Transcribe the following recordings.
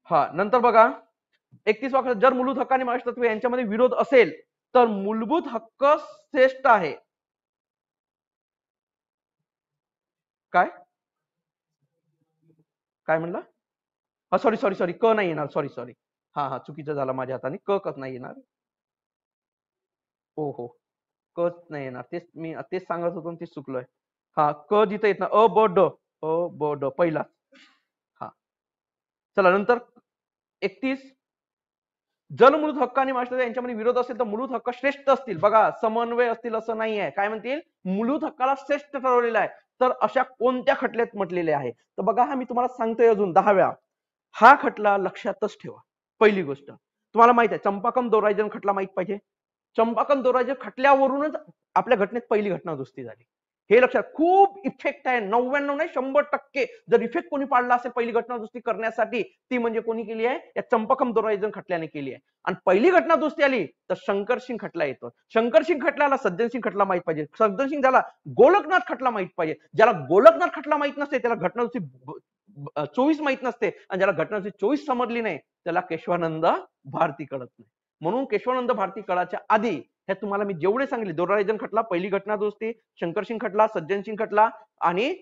हा नंतर बघा 31 वाक्य, जर मूलभूत हक्क आणि मागास तत्व यांच्यामध्ये विरोध असेल तर मूलभूत हक्क श्रेष्ठ आहे. काय काय म्हणला? हा सॉरी सॉरी सॉरी क नाही येणार, सॉरी सॉरी. हा चुकीचं झालं माझ्या हाताने, क नाही येणार. हो कच नाही येणार, तेच मी तेच सांगत होतो तेच चुकलोय. हा क जिथे येत ना, अ ब ड, अ ब ड पहिला. हा चला नंतर 31, जर मूलभूत हक्क आणि मागास यांच्यामध्ये विरोध असेल तर मूलभूत हक्क श्रेष्ठ असतील. बघा समन्वय असतील असं नाही आहे. काय म्हणतील? मूलभूत हक्काला श्रेष्ठ ठरवलेला आहे. तर अशा कोणत्या खटल्यात म्हटलेले आहे? तर बघा हा मी तुम्हाला सांगतोय अजून 10 वेळा. हा खटला लक्षातच ठेवा. पहिली गोष्ट तुम्हाला माहित आहे, चंपाकम दोरायजन खटला माहित पाहिजे. चंपाकम दोरायजन खटल्यावरूनच आपल्या घटनेत पहिली घटना दुरुस्ती झाली. हे लक्षात, खूप इफेक्ट आहे. 99 नाही 100% जर इफेक्ट कोणी पाडला असेल पहिली घटना दुरुस्ती करण्यासाठी, ती म्हणजे कोणी केली आहे? या चंपाकम दोरायजन खटल्याने केली आहे. आणि पहिली घटना दुरुस्ती आली तर शंकरसिंग खटला येतो. शंकरसिंग खटल्याला सज्जनसिंग खटला माहित पाहिजे. सज्जनसिंग झाला गोलकनाथ खटला माहित पाहिजे. ज्याला गोलकनाथ खटला माहित नसते त्याला घटना दुरुस्ती 24 माहित नसते, आणि ज्याला घटना दुरुस्ती 24 समजली नाही त्याला केशवानंद भारती कळत नाही. म्हणून केशवानंद भारती कळाच्या आधी हे तुम्हाला मी जेवढे सांगितले, दोरायजन खटला पहिली घटना दुरुस्ती, शंकरसिंग खटला, सज्जनसिंग खटला, आणि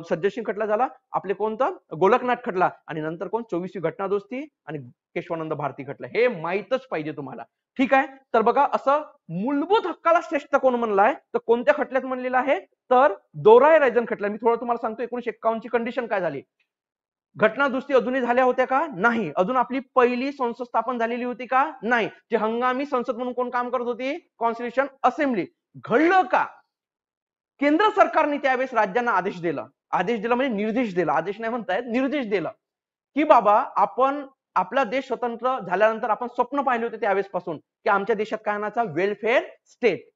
सज्जनसिंग खटला झाला आपले कोणता गोलकनाथ खटला, आणि नंतर कोण 24वी घटना दुरुस्ती आणि केशवानंद भारती खटला. हे माहितच पाहिजे तुम्हाला. ठीक आहे. तर बघा असं मूलभूत हक्काला श्रेष्ठ कोण म्हणलाय तर कोणत्या खटल्यात म्हणलेलं आहे? तर दोरायजन खटला. मी थोडं तुम्हाला सांगतो 1951 ची कंडिशन काय झाली. घटना दुरुस्ती अजूनही झाल्या होत्या का? नाही. अजून आपली पहिली संसद स्थापन झालेली होती का? नाही. जे हंगामी संसद म्हणून कोण काम करत होती? Constitution assembly. घडलं का? केंद्र सरकारने त्यावेळेस राज्यांना आदेश दिला. आदेश दिला म्हणजे निर्देश दिला, आदेश नाही म्हणतायत, निर्देश दिला की बाबा आपण आपला देश स्वतंत्र झाल्यानंतर आपण स्वप्न पाहिले होते त्यावेळेस पासून की आमच्या देशात काय आणायचा? Welfare state.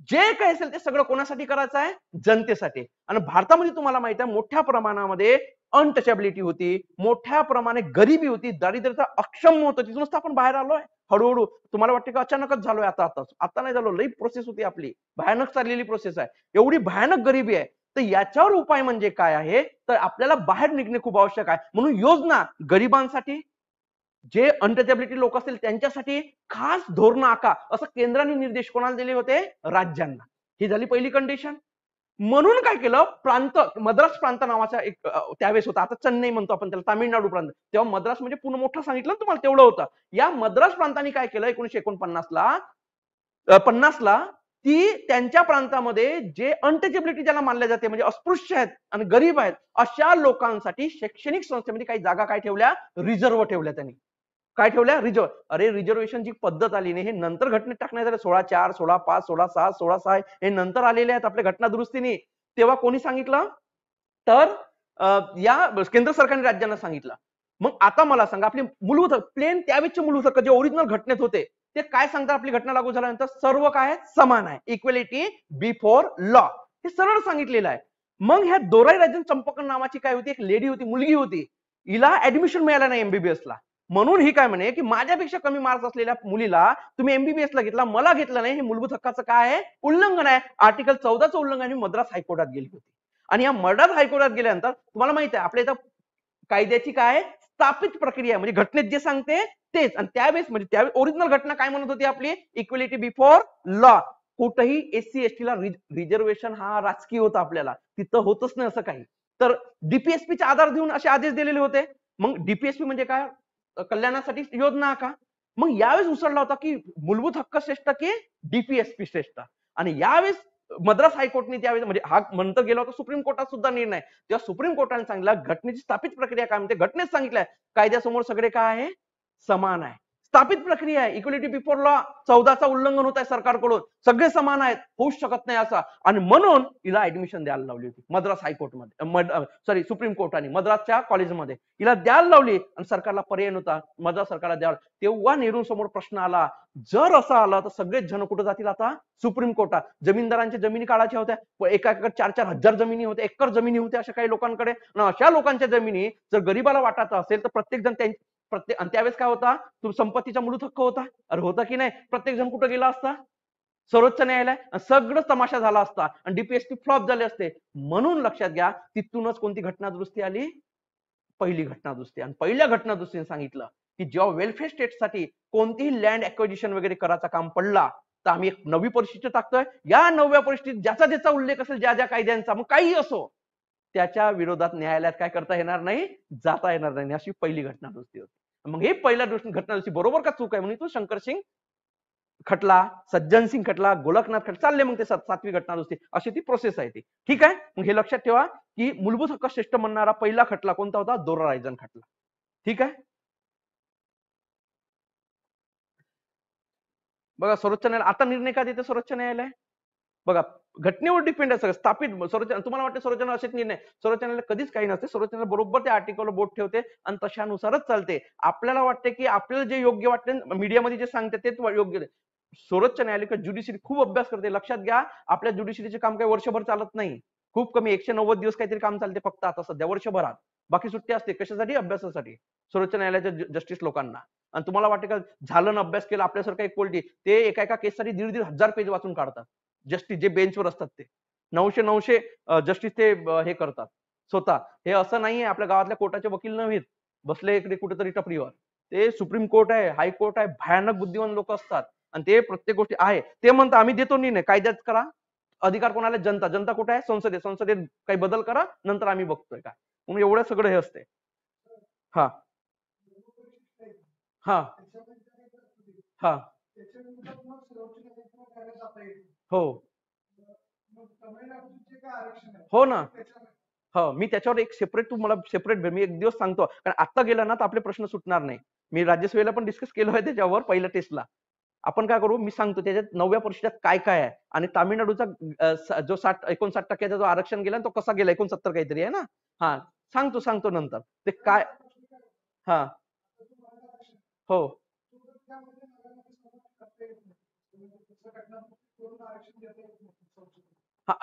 जे काय असेल ते सगळं कोणासाठी करायचं आहे? जनतेसाठी. आणि भारतामध्ये तुम्हाला माहिती आहे मोठ्या प्रमाणामध्ये अनटचेबिलिटी होती, मोठ्या प्रमाणे गरिबी होती, दारिद्र्यता अक्षम होतं. तिथूनच आपण बाहेर आलोय हळूहळू. तुम्हाला वाटतं का अचानकच झालोय? आता नाही झालो, लई प्रोसेस होती आपली, भयानक चाललेली प्रोसेस आहे. एवढी भयानक गरिबी आहे. तर याच्यावर उपाय म्हणजे काय आहे? तर आपल्याला बाहेर निघणे खूप आवश्यक आहे. म्हणून योजना गरिबांसाठी, जे अनटचेबिलिटी लोक असतील त्यांच्यासाठी खास धोरण आखा, असं केंद्राने निर्देश कोणाला दिले होते? राज्यांना. ही झाली पहिली कंडिशन. म्हणून काय केलं? प्रांत, मद्रास प्रांत नावाचा एक त्यावेळेस होता, आता चेन्नई म्हणतो आपण त्याला, तामिळनाडू प्रांत. तेव्हा मद्रास म्हणजे पूर्ण मोठं सांगितलं तुम्हाला तेवढं होतं. या मद्रास प्रांताने काय केलं 1949 ला 50 ला, की त्यांच्या प्रांतामध्ये जे अनटचेबिलिटी ज्याला मानले जाते म्हणजे अस्पृश्य आहेत आणि गरीब आहेत अशा लोकांसाठी शैक्षणिक संस्थेमध्ये काही जागा काय ठेवल्या? रिझर्व्ह ठेवल्या त्यांनी. काय ठेवल्या? रिझर्व्ह. अरे रिझर्वेशन जी पद्धत आली नाही हे नंतर घटनेत टाकण्यात आले. 16/4, 16/5, 16/7, 16/6 हे नंतर आलेले आहेत आपल्या घटना दुरुस्तीने. तेव्हा कोणी सांगितलं? तर या केंद्र सरकारने राज्यांना सांगितलं. मग आता मला सांगा आपली मूलभूत प्लेन त्यावेळेचे मूलभूत हक्क जे ओरिजिनल घटनेत होते ते काय सांगतात? आपली घटना लागू झाल्यानंतर सर्व काय समान आहे, इक्वेलिटी बिफोर लॉ, हे सरळ सांगितलेलं आहे. मग ह्या दोराईराजन चंपकन नावाची काय होती? एक लेडी होती, मुलगी होती. हिला ऍडमिशन मिळालं नाही एमबीबीएस ला. म्हणून ही काय म्हणे की माझ्यापेक्षा कमी मार्क्स असलेल्या मुलीला तुम्ही एमबीबीएस ला घेतला, मला घेतलं नाही, हे मूलभूत हक्काचं काय आहे? उल्लंघन आहे. आर्टिकल 14चं उल्लंघन मद्रास हायकोर्टात गेली होती. आणि या मद्रास हायकोर्टात गेल्यानंतर तुम्हाला माहिती आहे आपल्या इथं कायद्याची काय स्थापित प्रक्रिया म्हणजे घटनेत जे सांगते तेच. आणि त्यावेळेस म्हणजे त्यावेळेस ओरिजिनल घटना काय म्हणत होती आपली? Equality before law. कुठेही एससी एसटी ला रिझर्वेशन हा राजकीय होता, आपल्याला तिथं होतच नाही असं काही. तर डीपीएसपीचा आधार देऊन असे आदेश दिलेले होते. मग डीपीएसपी म्हणजे काय? कल्याणासाठी योजना का? मग यावेळेस उसळला होता की मूलभूत हक्क श्रेष्ठ की डीपीएसपी श्रेष्ठ. आणि यावेळेस मद्रास हायकोर्टने त्यावेळेस म्हणजे हा म्हणतो गेला होता सुप्रीम कोर्टात सुद्धा निर्णय, तेव्हा सुप्रीम कोर्टाने सांगितलं घटनेची स्थापित प्रक्रिया काय म्हणते? घटनेत सांगितलंय कायद्यासमोर सगळे काय आहे? समान आहे. स्थापित प्रक्रिया आहे इक्वलिटी बिफोर लॉ. 14चा उल्लंघन होत आहे सरकारकडून, सगळे समान आहेत, होऊच शकत नाही असा. आणि म्हणून हिला ऍडमिशन द्यायला लावली होती मद्रास हायकोर्टमध्ये, सॉरी सुप्रीम कोर्टाने मद्रासच्या कॉलेजमध्ये हिला द्यायला लावली. आणि सरकारला पर्याय नव्हता, मद्रास सरकारला द्यायला. तेव्हा नेहरूंसमोर प्रश्न आला, जर असं आलं तर सगळेच जण कुठे जातील आता? सुप्रीम कोर्टात. जमीनदारांच्या जमिनी काढायच्या होत्या, एका 4-4 हजार जमिनी होत्या, एकर जमिनी होत्या अशा काही लोकांकडे. अशा लोकांच्या जमिनी जर गरीबाला वाटायचं असेल तर प्रत्येक जण प्रत्येक, आणि त्यावेळेस काय होता? संपत्तीचा मूलभूत हक्क होता. अरे होता की नाही? प्रत्येक जण कुठे गेला असता? सर्वोच्च न्यायालय. सगळं तमाशा झाला असता आणि डीपीएसपी फ्लॉप झाले असते. म्हणून लक्षात घ्या तिथूनच कोणती घटना दुरुस्ती आली? पहिली घटना दुरुस्ती. आणि पहिल्या घटना दुरुस्तीने सांगितलं की जेव्हा वेलफेअर स्टेटसाठी कोणतीही लँड ॲक्विजिशन वगैरे करायचं काम पडला तर आम्ही एक नवी परिशिष्ट टाकतोय. या नव्या परिशिष्टीत ज्याचा ज्याचा उल्लेख असेल ज्या ज्या कायद्यांचा मग काही असो त्याच्या विरोधात न्यायालयात काय करता येणार नाही, जाता येणार नाही. अशी पहिली घटना दुरुस्ती होती. मग हे पहिल्या घटना दुरुस्ती बरोबर का चूक आहे म्हणून तू शंकर सिंग खटला, सज्जन सिंग खटला, गोलकनाथ खटला चालले मग ते सातवी घटना दुरुस्ती अशी ती प्रोसेस आहे ती. ठीक आहे. मग हे लक्षात ठेवा की मूलभूत हक्क श्रेष्ठ म्हणणारा पहिला खटला कोणता होता, दोरायजन खटला. ठीक आहे. बघा सर्वोच्च न्यायालय आता निर्णय का देते सर्वोच्च न्यायालय, बघा घटनेवर डिपेंड आहे सगळं स्थापित. सर्वोच्च तुम्हाला वाटतं सर्वोच्च न्यायालय असेच निर्णय, सर्वोच्च न्यायालय कधीच काही नसते. सर्वोच्च न्यायालय बरोबर त्या आर्टिकलवर बोट ठेवते आणि तशानुसारच चालते. आपल्याला वाटते की आपल्याला जे योग्य वाटते मीडियामध्ये जे सांगते तेच योग्य. सर्वोच्च न्यायालय ज्युडिशरी खूप अभ्यास करते. लक्षात घ्या आपल्या ज्युडिशरीचे काम काही वर्षभर चालत नाही. खूप कमी 190 दिवस काहीतरी काम चालते फक्त आता सध्या वर्षभरात. बाकी सुट्टी असते कशासाठी, अभ्यासासाठी सर्वोच्च न्यायालयाच्या जस्टिस लोकांना. आणि तुम्हाला वाटते का झालं ना अभ्यास केला आपल्यासारखं एक पोलिटी ते एका एका केससाठी 1,500 पेज वाचून काढतात. जस्टिस जे बेंचवर असतात ते 900 जस्टिस ते हे करतात स्वतः. हे असं नाहीये आपल्या गावातल्या कोर्टाचे वकील नव्हेत बसले इकडे कुठेतरी टपरीवर. ते सुप्रीम कोर्ट आहे, हायकोर्ट आहे, भयानक बुद्धिमान लोक असतात आणि ते प्रत्येक गोष्टी आहे. ते म्हणतात आम्ही देतो निर्णय, कायद्यात करा. अधिकार कोणाला, जनता. जनता कुठे आहे, संसदेत. संसदेत काही बदल करा नंतर आम्ही बघतोय काय. म्हणून एवढं सगळं हे असते. हा हा हा हो हो ना. हो मी त्याच्यावर एक सेपरेट तुम्हाला सेपरेट मी एक दिवस सांगतो कारण आता गेला ना तर आपले प्रश्न सुटणार नाही. मी राज्यसभेला पण डिस्कस केलं आहे त्याच्यावर पहिल्या टेस्टला. आपण काय करू मी सांगतो त्याच्यात 9व्या परिशिष्टात काय काय आहे आणि तामिळनाडूचा जो 59% जो आरक्षण गेला तो कसा गेला 69 काहीतरी आहे ना. हा सांगतो सांगतो नंतर ते काय. हा हो हा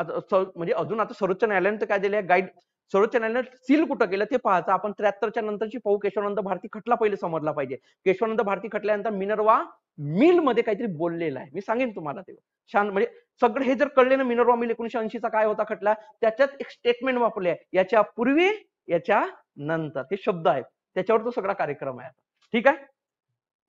म्हणजे अजून आता सर्वोच्च न्यायालयाने तर काय दिले गाईड. सर्वोच्च न्यायालयाने सील कुठं केलं ते पाहायचं आपण. 73च्या नंतरची पाहू. केशवानंद भारती खटला पहिले समजला पाहिजे. केशवानंद भारती खटल्यानंतर मिनर्वा मिल मध्ये काहीतरी बोललेलं आहे. मी सांगेन तुम्हाला ते छान. म्हणजे सगळं हे जर कळले ना मिनर्वा मिल 1980 चा काय होता खटला त्याच्यात एक स्टेटमेंट वापरले याच्या पूर्वी याच्या नंतर हे शब्द आहेत त्याच्यावर तो सगळा कार्यक्रम आहे. ठीक आहे.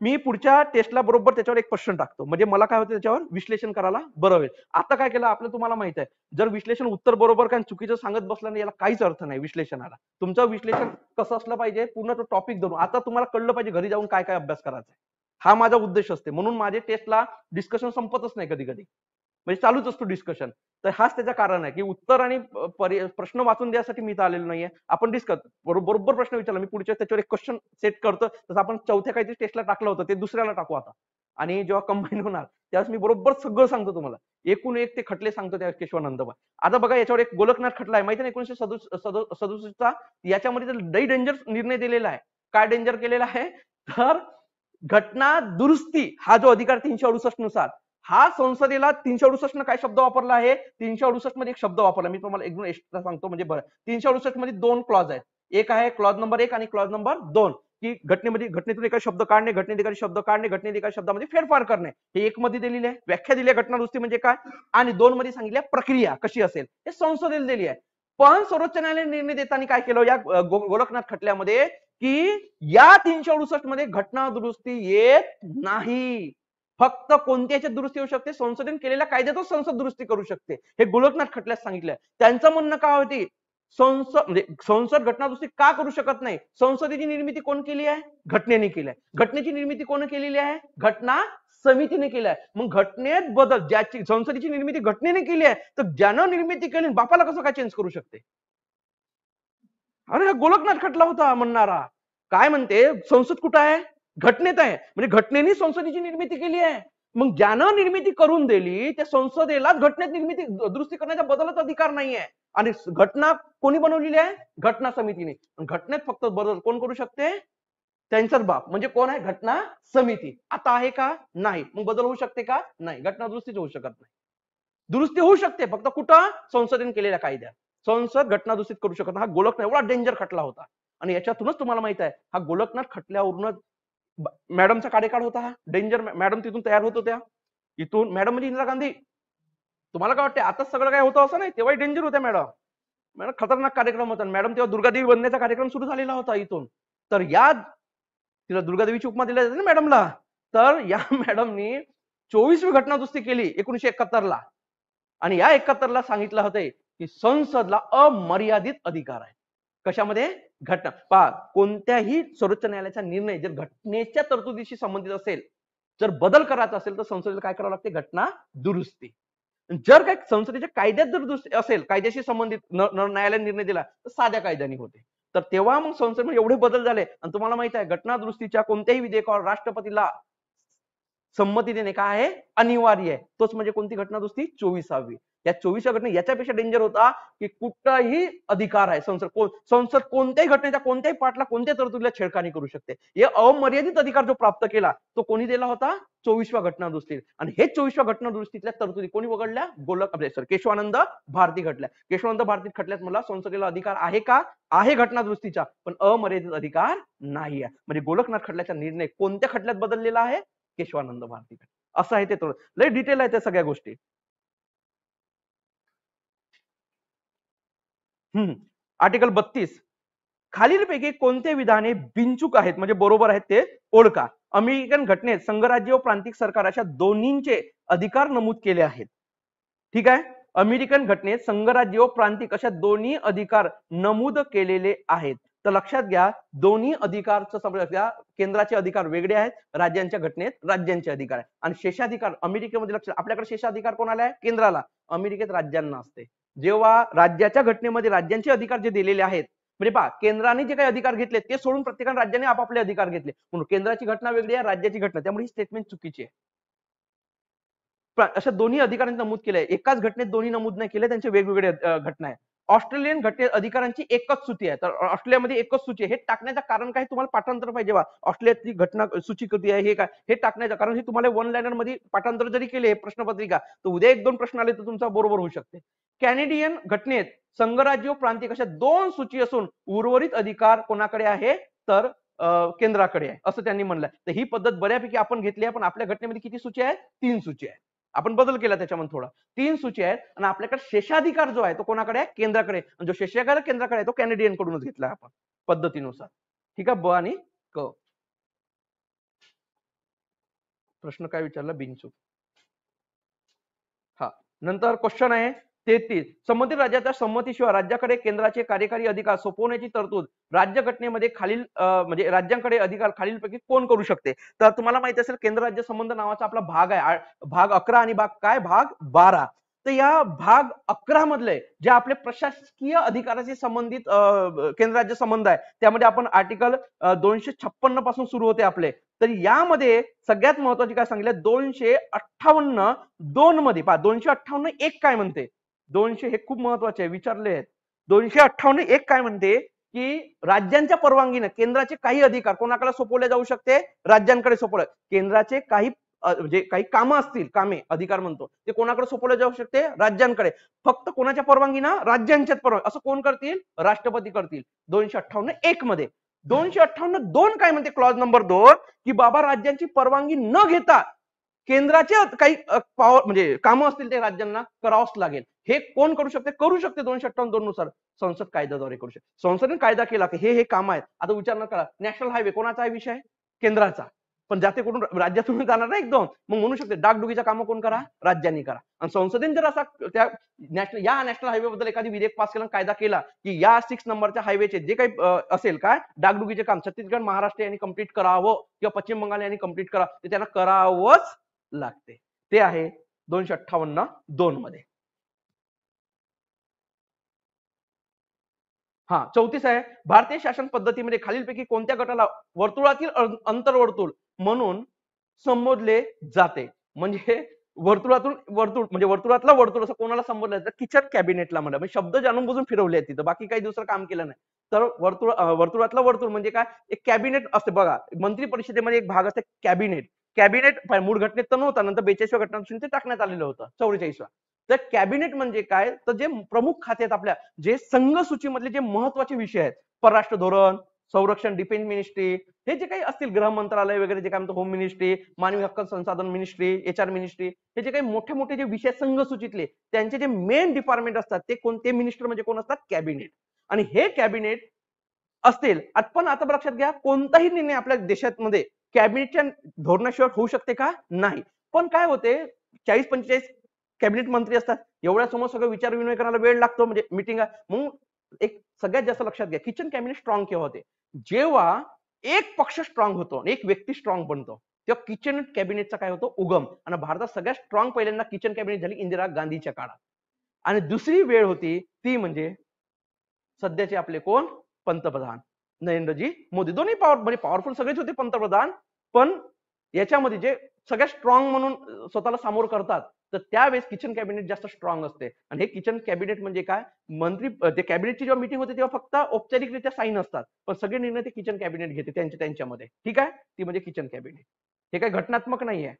मी पुढच्या टेस्टला बरोबर त्याच्यावर एक क्वेश्चन टाकतो म्हणजे मला काय होतं त्याच्यावर विश्लेषण करायला बरं होईल. आता काय केलं आपलं तुम्हाला माहित आहे जर विश्लेषण उत्तर बरोबर काय चुकीचं सांगत बसलं नाही याला काहीच अर्थ नाही. विश्लेषणाला तुमचं विश्लेषण कसं असलं पाहिजे पूर्ण तो टॉपिक धरून. आता तुम्हाला कळलं पाहिजे घरी जाऊन काय काय अभ्यास करायचा आहे. हा माझा उद्देश असते. म्हणून माझे टेस्टला डिस्कशन संपतच नाही कधी कधी म्हणजे चालूच असतो डिस्कशन. तर हाच त्याचं कारण आहे की उत्तर आणि प्रश्न वाचून द्यासाठी मी इथं आलेलो नाहीये. आपण डिस्कस बरोबर प्रश्न विचारला मी पुढच्या त्याच्यावर एक क्वेश्चन सेट करतो. तसं आपण चौथ्या काहीतरी टेस्टला टाकलं होतं ते दुसऱ्याला टाकू आता. आणि जेव्हा कंबाईन होणार त्यावेळेस मी बरोबर सगळं सांगतो तुम्हाला. एकूण एक ते खटले सांगतो त्या केशवानंद. आता बघा याच्यावर एक गोलकनाथ खटला आहे माहिती नाही 1967चा. याच्यामध्ये लई डेंजर निर्णय दिलेला आहे. काय डेंजर केलेला आहे तर घटना दुरुस्ती हा जो अधिकार 368 नुसार हा संसदेला 368 काय शब्द वापरला आहे. 368 मध्ये एक शब्द वापरला मी तुम्हाला एकदम एक्स्ट्रा सांगतो म्हणजे बरं. 368 मध्ये 2 क्लॉज आहेत. एक आहे क्लॉज नंबर 1 आणि क्लॉज नंबर 2 की घटनेतून एका शब्द काढणे, घटनेत शब्द काढणे, घटनेत एका शब्दामध्ये फेरफार करणे. हे एक मध्ये दिलेली आहे. व्याख्या दिली आहे घटना दुरुस्ती म्हणजे काय आणि 2 मध्ये सांगितल्या प्रक्रिया कशी असेल हे संसदेला दिली आहे. पण सर्वोच्च न्यायालयाने निर्णय देताना काय केलं या गोलकनाथ खटल्यामध्ये की या 368 मध्ये घटना दुरुस्ती येत नाही. फक्त कोणत्या याच्यात दुरुस्ती होऊ शकते संसदेने केलेल्या कायद्यातच संसद दुरुस्ती करू शकते. हे गोलकनाथ खटल्यात सांगितलंय. त्यांचं म्हणणं काय होती संसद घटना दुरुस्ती का करू शकत नाही. संसदेची निर्मिती कोण केली आहे घटनेने केली आहे. घटनेची निर्मिती कोण केलेली आहे घटना समितीने केली आहे. मग घटनेत बदल ज्याची संसदेची निर्मिती घटनेने केली आहे तर ज्यानं निर्मिती केली बापाला कसं काय चेंज करू शकते. अरे गोलकनाथ खटला होता म्हणणारा काय म्हणते संसद कुठं आहे घटनेत आहे. म्हणजे घटनेने संसदेची निर्मिती केली आहे. मग ज्यानं निर्मिती करून दिली त्या संसदेला घटनेत निर्मिती दुरुस्ती करण्याचा बदलच अधिकार नाहीये. आणि घटना कोणी बनवलेली आहे घटना समितीने. घटनेत फक्त बदल कोण करू शकते त्यांचाच बाप म्हणजे कोण आहे घटना समिती. आता आहे का नाही. मग बदल होऊ शकते का नाही. घटना दुरुस्तीच होऊ शकत नाही. दुरुस्ती होऊ शकते फक्त कुठं संसदेने केलेल्या कायद्यात. संसद घटना दुरुस्तीत करू शकत हा गोलकनाथ एवढा डेंजर खटला होता. आणि याच्यातूनच तुम्हाला माहित आहे हा गोलकनाथ खटल्यावरूनच मॅडमचा कार्यकाळ होता. हा डेंजर मॅडम तिथून तयार होत होत्या. इथून मॅडम म्हणजे इंदिरा गांधी. तुम्हाला काय वाटतं आता सगळं काय होतं असं नाही तेव्हाही डेंजर होत्या मॅडम. खतरनाक कार्यक्रम होता. मॅडम तेव्हा दुर्गादेवी बनण्याचा कार्यक्रम सुरू झालेला होता इथून. तर या तिला दुर्गादेवीची उपमा दिली जाते ना मॅडमला. तर या मॅडमनी 24वी घटना दुरुस्ती केली 1971 ला. आणि या 71 ला सांगितलं होते की संसदला अमर्यादित अधिकार आहे. कशामध्ये? घटना. पहा, कोणत्याही सर्वोच्च न्यायालयाचा निर्णय जर घटनेच्या तरतुदीशी संबंधित असेल, जर बदल करायचा असेल तर संसदेला काय करावं लागते? घटना दुरुस्ती. जर काही संसदेच्या कायद्यात जर दुरुस्ती असेल, कायद्याशी संबंधित न्यायालयाने निर्णय दिला तर साध्या कायद्याने होते. तर तेव्हा मग संसदेमध्ये एवढे बदल झाले. आणि तुम्हाला माहित आहे घटना दुरुस्तीच्या कोणत्याही विधेयकावर राष्ट्रपतीला संमती देणे काय आहे? अनिवार्य आहे. तोच म्हणजे कोणती घटना दुरुस्ती? 24वी. या 24व्या घटना याच्यापेक्षा डेंजर होता की कुठलाही अधिकार आहे संसद कोणत्याही घटनेच्या कोणत्याही पार्टला कोणत्याही तरतुदीला छेडखानी करू शकते. हे अमर्यादित अधिकार जो प्राप्त केला तो कोणी दिला होता? 24व्या घटना दुरुस्ती. आणि हे 24व्या घटना दुरुस्तीतल्या तरतुदी कोणी वगळल्या? केशवानंद भारती खटल्या. केशवानंद भारती खटल्यात मला संसदेला अधिकार आहे का? आहे घटना दुरुस्तीचा, पण अमर्यादित अधिकार नाही आहे. म्हणजे गोलकनाथ खटल्याचा निर्णय कोणत्या खटल्यात बदललेला आहे? केशवानंद भारती. असं आहे ते थोडं लय डिटेल आहे त्या सगळ्या गोष्टी. आर्टिकल 32 खालीलपैकी कोणते विधाने बिनचूक आहेत म्हणजे बरोबर आहेत ते ओळखा. अमेरिकन घटनेत संघराज्य व प्रांतिक सरकार अशा दोन्हींचे अधिकार नमूद केले आहेत. ठीक आहे. अमेरिकन घटनेत संघराज्य व प्रांतिक अशा दोन्ही अधिकार नमूद केलेले आहेत. तर लक्षात घ्या, दोन्ही अधिकारचं समजा घ्या, केंद्राचे अधिकार वेगळे आहेत, राज्यांच्या घटनेत राज्यांचे अधिकार आहेत. आणि शेषाधिकार अमेरिकेमध्ये लक्षात, आपल्याकडे शेषाधिकार कोणाला आहे? केंद्राला. अमेरिकेत राज्यांना असते. जेव्हा राज्याच्या घटनेमध्ये राज्यांचे अधिकार जे दिलेले आहेत, म्हणजे पहा केंद्राने जे काही अधिकार घेतले ते सोडून प्रत्येकाने राज्याने आपापले अधिकार घेतले, म्हणून केंद्राची घटना वेगळी आहे, राज्याची घटना, त्यामुळे ही स्टेटमेंट चुकीची आहे. अशा दोन्ही अधिकारांनी नमूद केलंय. एकाच घटनेत दोन्ही नमूद नाही केले, त्यांचे वेगवेगळे घटना आहे. ऑस्ट्रेलियन घटनेत अधिकारांची एकच सूची आहे. तर ऑस्ट्रेलियामध्ये एकच सूची आहे. हे टाकण्याचं कारण काय? तुम्हाला पाठांतर पाहिजे बा. ऑस्ट्रेलियातली घटना सूची किती आहे हे काय हे टाकण्याचं कारण, हे तुम्हाला वन लाइनर मध्ये पाठांतर जरी केले प्रश्नपत्रिका तर उद्या 1-2 प्रश्न आले तर तुमचा बरोबर होऊ शकते. कॅनेडियन घटनेत संघराज्य व प्रांतिक अशा 2 सूची असून उर्वरित अधिकार कोणाकडे आहे? तर केंद्राकडे आहे असं त्यांनी म्हणलंय. तर ही पद्धत बऱ्यापैकी आपण घेतली आहे, पण आपल्या घटनेमध्ये किती सूची आहे? 3 सूची आहे. आपण बदल केला त्याच्यामध्ये थोडा. 3 सूची आहेत आणि आपल्याकडे शेषाधिकार जो आहे तो कोणाकडे आहे? केंद्राकडे. आणि जो शेषाधिकार केंद्राकडे आहे तो कॅनेडियन कडूनच घेतला आपण पद्धतीनुसार. ठीक आहे. ब आणि क. प्रश्न काय विचारला? बिनचूक. हा, नंतर क्वेश्चन आहे 33. संबंधित राज्याच्या संमतीशिवाय राज्याकडे केंद्राचे कार्यकारी अधिकार सोपवण्याची तरतूद राज्य घटनेमध्ये खालील म्हणजे राज्यांकडे अधिकार खालीलपैकी कोण करू शकते? तर तुम्हाला माहिती असेल केंद्र राज्य संबंध नावाचा आपला भाग आहे, भाग 11 आणि भाग काय? भाग 12. तर या भाग 11 मधले जे आपले प्रशासकीय अधिकाराशी संबंधित केंद्र राज्य संबंध आहे, त्यामध्ये आपण आर्टिकल 256 पासून सुरू होते आपले. तर यामध्ये सगळ्यात महत्वाची काय सांगितलं? 258(2) मध्ये पहा, 258(1) काय म्हणते? 200 हे खूप महत्वाचे आहे, विचारले आहेत. 258(1) काय म्हणते की राज्यांच्या परवानगीने केंद्राचे काही अधिकार कोणाकडे सोपवले जाऊ शकते? राज्यांकडे सोपवले. केंद्राचे काही म्हणजे काही कामं असतील, कामे अधिकार म्हणतो, ते कोणाकडे सोपवले जाऊ शकते? राज्यांकडे. फक्त कोणाच्या परवानगीनं? राज्यांच्याच परवानगी. असं कोण करतील? राष्ट्रपती करतील. 258(1) मध्ये. 258(2) काय म्हणते? क्लॉज नंबर 2 की बाबा राज्यांची परवानगी न घेता केंद्राचे काही पॉवर म्हणजे कामं असतील ते राज्यांना करावंच लागेल. हे कोण करू शकते? करू शकते 258(2) नुसार संसद कायद्याद्वारे करू शकते. संसदेने कायदा केला की हे काम आहेत. आता विचार करा, नॅशनल हायवे कोणाचा आहे विषय? केंद्राचा. पण जाते कुठून? राज्यातून जाणार ना एकदम. मग म्हणू शकते डागडुगीचं काम कोण करा? राज्यांनी करा. आणि संसदेने जर असा त्या नॅशनल हायवे बद्दल एखादी विधेयक पास केला, कायदा केला की या 6 नंबरच्या हायवेचे जे काही असेल काय डागडुगीचे काम छत्तीसगड महाराष्ट्र यांनी कंप्लीट करावं किंवा पश्चिम बंगाल यांनी कंप्लीट करावं, ते त्यांना करावंच लागते. ते आहे 258(2) मध्ये. हा, 34 आहे. भारतीय शासन पद्धतीमध्ये खालीलपैकी कोणत्या गटाला वर्तुळातील अंतर्वर्तुळ म्हणून संबोधले जाते? म्हणजे वर्तुळातून वर्तुळ म्हणजे वर्तुळातला वर्तुळ असं कोणाला संबोधलं जातं? किचन कॅबिनेटला म्हणा. म्हणजे शब्द जाणून बुजून फिरवले आहेत तिथं, बाकी काही दुसरं काम केलं नाही. तर वर्तुळातला वर्तुळ म्हणजे काय? एक कॅबिनेट असते बघा, मंत्री परिषदेमध्ये एक भाग असते कॅबिनेट. कॅबिनेट मूळ घटनेत तर नव्हता, नंतर 42व्या घटनादुरुस्तीने ते टाकण्यात आलेलं होतं 44व्या. तर कॅबिनेट म्हणजे काय? तर जे प्रमुख खाते आहेत आपल्या, जे संघ सूचीमधले जे महत्वाचे विषय आहेत, परराष्ट्र धोरण, संरक्षण डिफेन्स मिनिस्ट्री, हे जे काही असतील गृह मंत्रालय वगैरे जे काय म्हणतो, होम मिनिस्ट्री, मानवी हक्क संसाधन मिनिस्ट्री, HR मिनिस्ट्री, हे जे काही मोठे मोठे जे विषय संघ सूचीतले त्यांचे जे मेन डिपार्टमेंट असतात ते कोणते मिनिस्टर म्हणजे कोण असतात, कॅबिनेट. आणि हे कॅबिनेट असतील. पण आता लक्षात घ्या, कोणताही निर्णय आपल्या देशामध्ये कॅबिनेटच्या धोरणाशिवाय होऊ शकते का, नाही. पण काय होते, 40-45 कॅबिनेट मंत्री असतात, एवढ्या समोर सगळं विचार विनिमय करायला वेळ लागतो, म्हणजे मीटिंग. मग एक सगळ्यात जास्त लक्षात घ्या, किचन कॅबिनेट स्ट्रॉंग केव्हा होते, जेव्हा एक पक्ष स्ट्रॉंग होतो आणि एक व्यक्ती स्ट्रॉंग बनतो, तेव्हा किचन कॅबिनेटचा काय होतो, उगम. आणि भारतात सगळ्यात स्ट्रॉंग पहिल्यांदा किचन कॅबिनेट झाली इंदिरा गांधीच्या काळात. आणि दुसरी वेळ होती ती म्हणजे सध्याचे आपले कोण, पंतप्रधान नरेंद्रजी मोदी. दोन्ही म्हणजे पॉवरफुल सगळेच होते पंतप्रधान, पण याच्यामध्ये जे सगळ्यात स्ट्रॉंग म्हणून स्वतःला सामोर करतात, तर त्यावेळेस किचन कॅबिनेट जास्त स्ट्रॉंग असते. आणि हे किचन कॅबिनेट म्हणजे काय, मंत्री ते कॅबिनेटची जेव्हा मीटिंग होते तेव्हा फक्त औपचारिकरित्या साईन असतात, पण सगळे निर्णय ते किचन कॅबिनेट घेते त्यांच्यामध्ये. ठीक आहे, ती म्हणजे किचन कॅबिनेट. हे काही घटनात्मक नाहीये.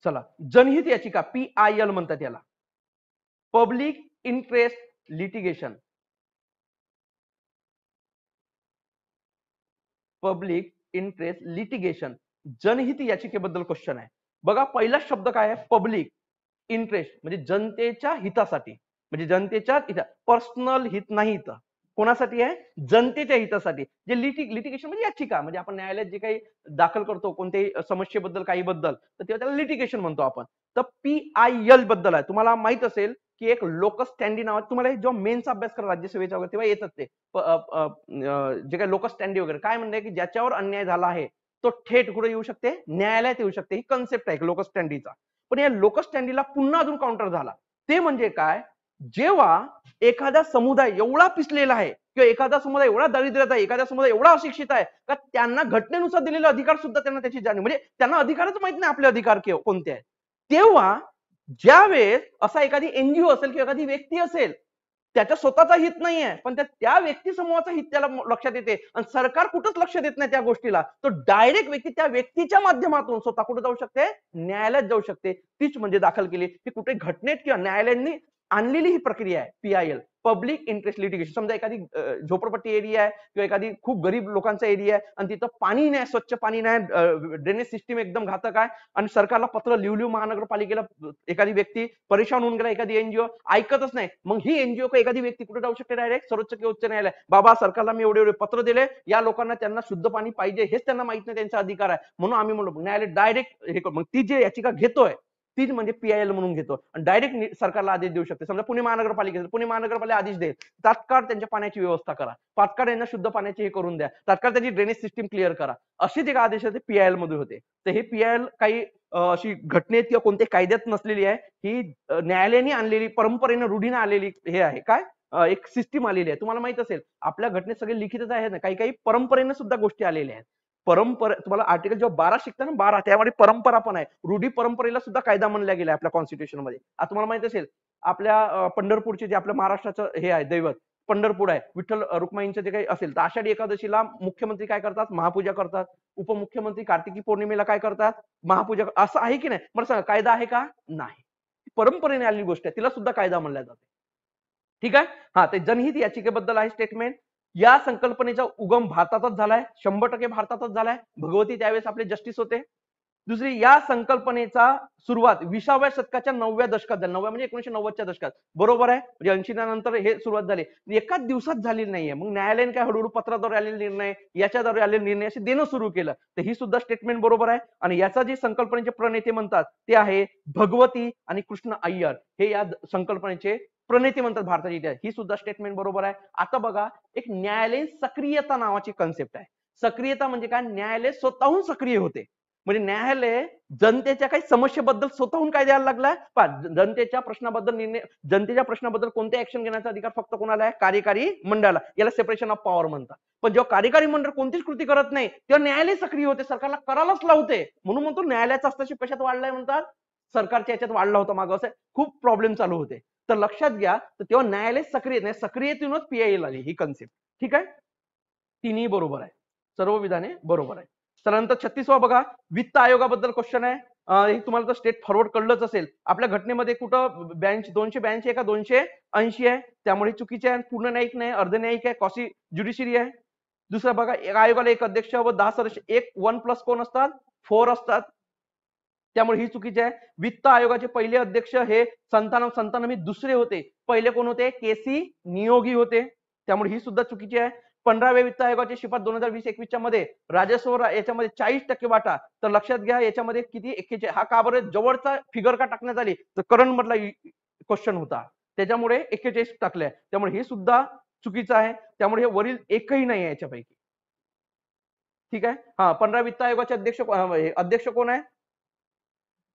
चला, जनहित याचिका, PIL म्हणतात याला, public interest litigation. Public interest litigation, जनहित याचिकेबद्दल क्वेश्चन आहे. बघा, पहिला शब्द काय आहे, पब्लिक इंटरेस्ट, म्हणजे जनतेच्या हितासाठी, म्हणजे जनतेच्या पर्सनल हित नाही, इथं कोणासाठी आहे, जनतेच्या हितासाठी. जे लिटिगेशन म्हणजे याचिका, म्हणजे आपण न्यायालयात जे काही दाखल करतो कोणत्याही समस्येबद्दल काही बद्दल, तर तेव्हा त्याला लिटिगेशन म्हणतो आपण. तर PIL बद्दल आहे, तुम्हाला माहित असेल की एक लोकस स्टँडी नाव, तुम्हाला जेव्हा मेन्सचा अभ्यास करा राज्यसभेचा वगैरे तेव्हा येतात ते जे काही लोकस स्टँडी वगैरे, काय म्हणणं की ज्याच्यावर अन्याय झाला आहे तो थेट कुठे येऊ शकते, न्यायालयात येऊ शकते. ही कन्सेप्ट आहे लोकस स्टँडीचा. पण या लोकस स्टँडीला पुन्हा अजून काउंटर झाला. ते म्हणजे काय, जेव्हा एखादा समुदाय एवढा पिसलेला आहे किंवा एखादा समुदाय एवढा दरिद्रात आहे, एखादा समुदाय एवढा अशिक्षित आहे का त्यांना घटनेनुसार दिलेले अधिकार सुद्धा त्यांना त्याची जाणीव, म्हणजे त्यांना अधिकारच माहित नाही आपले अधिकार कोणते आहेत, तेव्हा ज्यावेळेस असा एखादी NGO असेल किंवा एखादी व्यक्ती असेल, त्याच्या स्वतःचा हित नाहीये, पण त्या व्यक्ती समूहाचा हित त्याला लक्षात येते आणि सरकार कुठंच लक्ष देत नाही त्या गोष्टीला, तो डायरेक्ट व्यक्ती त्या व्यक्तीच्या माध्यमातून स्वतः कुठे जाऊ शकते, न्यायालयात जाऊ शकते. तीच म्हणजे दाखल केली की कुठे घटनेत किंवा न्यायालयांनी आणलेली ही प्रक्रिया आहे, PIL, पब्लिक इंटरेस्ट लिटिगेशन. समजा एखादी झोपडपट्टी एरिया आहे किंवा एखादी खूप गरीब लोकांचा एरिया आहे आणि तिथं पाणी नाही, स्वच्छ पाणी नाही, ड्रेनेज सिस्टीम एकदम घातक आहे, आणि सरकारला पत्र लिहू महानगरपालिकेला एखादी व्यक्ती परेशान होऊन गेला, एखादी NGO ऐकतच नाही, मग ही NGO का एखादी व्यक्ती कुठे जाऊ शकते, डायरेक्ट सर्वोच्च किंवा उच्च न्यायालय. बाबा, सरकारला मी एवढे एवढे पत्र दिले, या लोकांना त्यांना शुद्ध पाणी पाहिजे हेच त्यांना माहित नाही, त्यांचा अधिकार आहे, म्हणून आम्ही म्हणलो न्यायालय डायरेक्ट हे. मग ती जे याचिका घेतोय तीच म्हणजे PIL म्हणून घेतो आणि डायरेक्ट सरकारला आदेश देऊ शकते. समजा पुणे महानगरपालिका आदेश देईल, तात्काळ त्यांच्या पाण्याची व्यवस्था करा, तात्काळ यांना शुद्ध पाण्याचे हे करून द्या, तात्काळ त्यांची ड्रेनेज सिस्टीम क्लिअर करा, असे जे आदेश होते PIL मध्ये होते. तर हे PIL काही अशी घटनेत किंवा कोणत्या कायद्यात नसलेली आहे, ही न्यायालयाने आणलेली, परंपरेने रूढीने आलेली हे आहे. काय एक सिस्टीम आलेली आहे. तुम्हाला माहित असेल आपल्या घटनेत सगळे लिखितच आहेत ना, काही काही परंपरेने सुद्धा गोष्टी आलेल्या आहेत. परंपरा, तुम्हाला आर्टिकल जेव्हा 12 शिकता ना, 12, त्यामध्ये परंपरा पण आहे, रूढी परंपरेला सुद्धा कायदा म्हणल्या गेला आपल्या कॉन्स्टिट्यूशन मध्ये. आता तुम्हाला माहित असेल आपल्या पंढरपूरचे जे आपल्या महाराष्ट्राचं हे आहे दैवत पंढरपूर आहे, विठ्ठल रुक्माईंचं जे काही असेल, तर आषाढी एकादशीला मुख्यमंत्री काय करतात, महापूजा करतात, उपमुख्यमंत्री कार्तिकी पौर्णिमेला काय करतात, महापूजा. असं आहे की नाही, मला सांगा कायदा आहे का, नाही, परंपरेने आलेली गोष्ट आहे, तिला सुद्धा कायदा म्हणल्या जाते. ठीक आहे. हा, ते जनहित याचिकेबद्दल आहे स्टेटमेंट. या संकल्पनेचा उगम भारतातच झालाय, 100% भारतातच झालाय. भगवती त्यावेळेस आपले जस्टिस होते. दुसरी, या संकल्पनेचा सुरुवात 20व्या शतकाच्या 9व्या दशकात झाली. 9व्या म्हणजे 1990च्या दशकात, बरोबर आहे, म्हणजे 80 नंतर हे सुरुवात झाली, एकाच दिवसात झालेली नाहीये. मग न्यायालयाने काय हळूहळू पत्राद्वारे आलेले निर्णय, याच्याद्वारे आलेले निर्णय असे देणं सुरू केलं. तर ही सुद्धा स्टेटमेंट बरोबर आहे. आणि याचा जे संकल्पनेचे प्रणेते म्हणतात ते आहे भगवती आणि कृष्ण अय्यर, हे या संकल्पनेचे प्रणेते म्हणतात भारताच्या इतिहास. ही सुद्धा स्टेटमेंट बरोबर आहे. आता बघा, एक न्यायालयीन सक्रियता नावाची कन्सेप्ट आहे. सक्रियता म्हणजे काय, न्यायालय स्वतःहून सक्रिय होते, म्हणजे न्यायालय जनतेच्या काही समस्येबद्दल स्वतःहून काय द्यायला लागलाय, जनतेच्या प्रश्नाबद्दल निर्णय, जनतेच्या प्रश्नाबद्दल कोणते ऍक्शन घेण्याचा अधिकार फक्त कोणाला आहे, कार्यकारी मंडळाला. याला सेपरेशन ऑफ पॉवर म्हणतात. पण जेव्हा कार्यकारी मंडळ कोणतीच कृती करत नाही तेव्हा न्यायालय सक्रिय होते, सरकारला करायलाच लावते. म्हणून म्हणतो न्यायालयाचा हस्तक्षेप कशात वाढलाय म्हणतात, सरकारच्या याच्यात वाढला होता मागं, असं खूप प्रॉब्लेम चालू होते. तर लक्षात घ्या, तर तेव्हा न्यायालय सक्रिय नाही, सक्रियतेतूनच PIL आली ही कन्सेप्ट. ठीक आहे, तिन्ही बरोबर आहे, सर्व विधाने बरोबर आहे. त्यानंतर 36वा बघा, वित्त आयोगाबद्दल क्वेश्चन आहे. हे तुम्हाला तर स्टेट फॉरवर्ड कळलंच असेल. आपल्या घटनेमध्ये कुठं 282 आहे का 280 आहे, त्यामुळे चुकीचे आहे. पूर्ण न्यायिक नाही, अर्धन्यायिक आहे, कॉसी ज्युडिशरी आहे. दुसरं बघा, आयोगाला एक अध्यक्ष व 10 सदस्य, एक 1 प्लस कोण असतात, 4 असतात, त्यामुळे ही चुकीची आहे. वित्त आयोगाचे पहिले अध्यक्ष हे संतानमी दुसरे होते. पहिले कोण होते, केसी नियोगी होते, त्यामुळे ही सुद्धा चुकीची आहे. 15व्या वित्त आयोगाची शिफारस 2020-21 मध्ये राजस्व याच्यामध्ये 40% वाटा. तर लक्षात घ्या याच्यामध्ये किती 41, हा का बरं जवळचा फिगर का टाकण्यात आली, तर करंट मधला क्वेश्चन होता, त्याच्यामुळे 41 टाकले, त्यामुळे हे सुद्धा चुकीचं आहे. त्यामुळे हे वरील एकही नाही आहे याच्यापैकी. ठीक आहे. हा, 15 वित्त आयोगाचे अध्यक्ष कोण आहे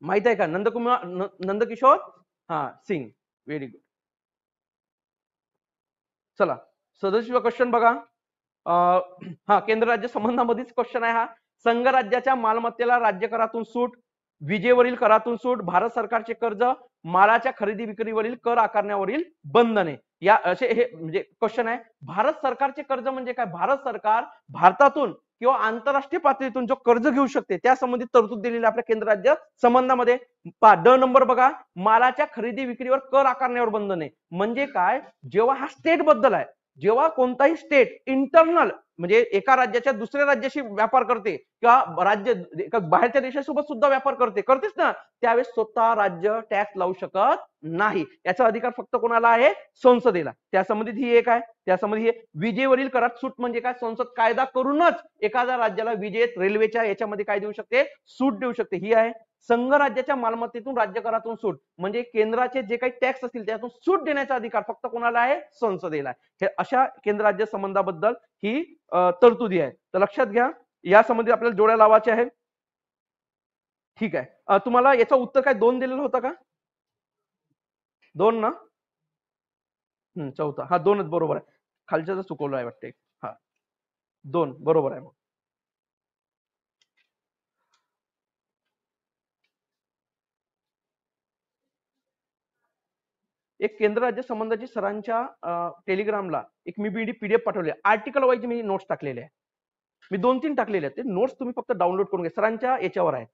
माहित आहे का, नंदकिशोर सिंग. Very good. चला, सदस्यत्व क्वेश्चन बघा. केंद्र राज्य संबंधामध्येच क्वेश्चन आहे हा. संघ राज्याच्या मालमत्तेला राज्य करातून सूट, विजेवरील करातून सूट, भारत सरकारचे कर्ज, मालाच्या खरेदी विक्रीवरील कर आकारण्यावरील बंधने, या असे हे म्हणजे क्वेश्चन आहे. भारत सरकारचे कर्ज म्हणजे काय, भारत सरकार भारतातून किंवा आंतरराष्ट्रीय पातळीतून जो कर्ज घेऊ शकते त्या संबंधित तरतूद दिलेली आपल्या केंद्र राज्य संबंधामध्ये. ड नंबर बघा, मालाच्या खरेदी विक्रीवर कर आकारण्यावर बंधने म्हणजे काय, जेव्हा हा स्टेट बद्दल आहे, जेव्हा कोणताही स्टेट इंटरनल म्हणजे एका राज्याच्या दुसऱ्या राज्याशी व्यापार करते किंवा राज्य बाहेरच्या देशासोबत सुद्धा व्यापार करतेच ना, त्यावेळेस स्वतः राज्य टॅक्स लावू शकत नाही. याचा अधिकार फक्त कोणाला आहे, संसदेला. त्या संबंधित ही एक आहे. त्या संबंधित विजेवरील करात सूट म्हणजे काय, संसद कायदा करूनच एखाद्या राज्याला विजेत, रेल्वेच्या याच्यामध्ये काय देऊ शकते, सूट देऊ शकते, ही आहे. संघ राज्याच्या मालमत्तेतून राज्य करातून सूट म्हणजे केंद्राचे जे काही टॅक्स असतील त्यातून सूट देण्याचा अधिकार फक्त कोणाला आहे, संसदेला आहे. हे अशा केंद्र राज्य संबंधाबद्दल ही तरतुदी आहे. तर लक्षात घ्या, या संबंधित आपल्याला जोड्या लावायचे आहेत. ठीक आहे. तुम्हाला याचं उत्तर काय 2 दिलेलं होतं का, 2 ना, चौथा, 2च बरोबर आहे. खालच्याच चुकवलं आहे वाटते. 2 बरोबर आहे. एक केंद्र राज्य संबंधाची सरांच्या टेलिग्रामला एक मी पीडीएफ पाठवली, आर्टिकल वाईज मी नोट्स टाकलेले आहे. मी 2-3 टाकलेले आहेत, ते नोट्स तुम्ही फक्त डाउनलोड करून घ्या. सरांच्या याच्यावर आहे,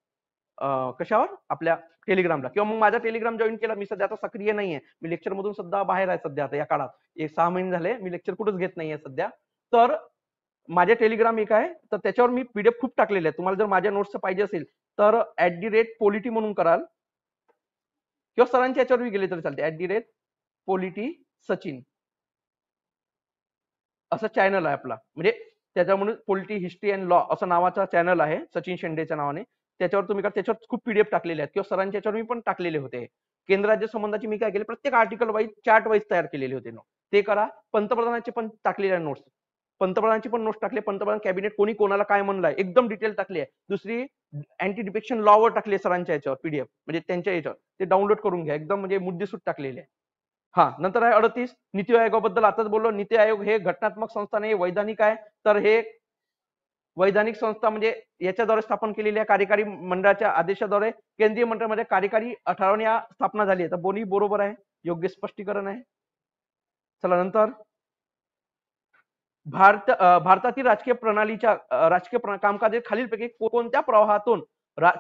कशावर, आपल्या टेलिग्रामला, किंवा मग माझा टेलिग्राम जॉईन केला. मी सध्या आता सक्रिय नाहीये, मी लेक्चर मधून सुद्धा बाहेर आहे सध्या. आता या काळात 6 महिने झाले मी लेक्चर कुठंच घेत नाहीये सध्या. तर माझे टेलिग्राम एक आहे, तर त्याच्यावर मी पीडीएफ खूप टाकलेले आहे. तुम्हाला जर माझ्या नोट्स पाहिजे असेल तर @polity म्हणून कराल, किंवा सरांच्या याच्यावर गेले तरी चालते, @polity सचिन असं चॅनल आहे आपला. म्हणजे त्याच्यामुळे पॉलिटी, हिस्ट्री अँड लॉ असं नावाचा चॅनल आहे सचिन शेंडेच्या नावाने. त्याच्यावर तुम्ही त्याच्यावर खूप पीडीएफ टाकलेले आहेत, किंवा सरांच्या याच्यावर मी पण टाकलेले होते. केंद्र राज्य संबंधाची मी काय केले, प्रत्येक आर्टिकल वाईज चार्ट वाईज तयार केलेले होते नोट, ते करा. पंतप्रधानांचे पण टाकलेले आहे नोट्स, पंतप्रधानांची पण नोट्स टाकले. पंतप्रधान कॅबिनेट कोणी कोणाला काय म्हणलंय एकदम डिटेल टाकली आहे. दुसरी अँटी डिफेक्शन लॉ वर टाकली सरांच्या याच्यावर पीडीएफ, म्हणजे त्यांच्या याच्यावर ते डाउनलोड करून घ्या, एकदम म्हणजे मुद्देसूद टाकलेले आहे. नंतर आहे 38, नीती आयोगाबद्दल आताच बोललो. नीती आयोग हे घटनात्मक संस्था नाही, वैधानिक आहे. तर हे वैधानिक संस्था म्हणजे याच्याद्वारे स्थापन केलेल्या कार्यकारी मंडळाच्या आदेशाद्वारे केंद्रीय मंडळामध्ये कार्यकारी ठरावण्या स्थापना झाली आहे. तर बोली बरोबर आहे, योग्य स्पष्टीकरण आहे. चला नंतर, भारतातील राजकीय प्रणालीच्या कामकाज खालीलपैकी कोणत्या प्रवाहातून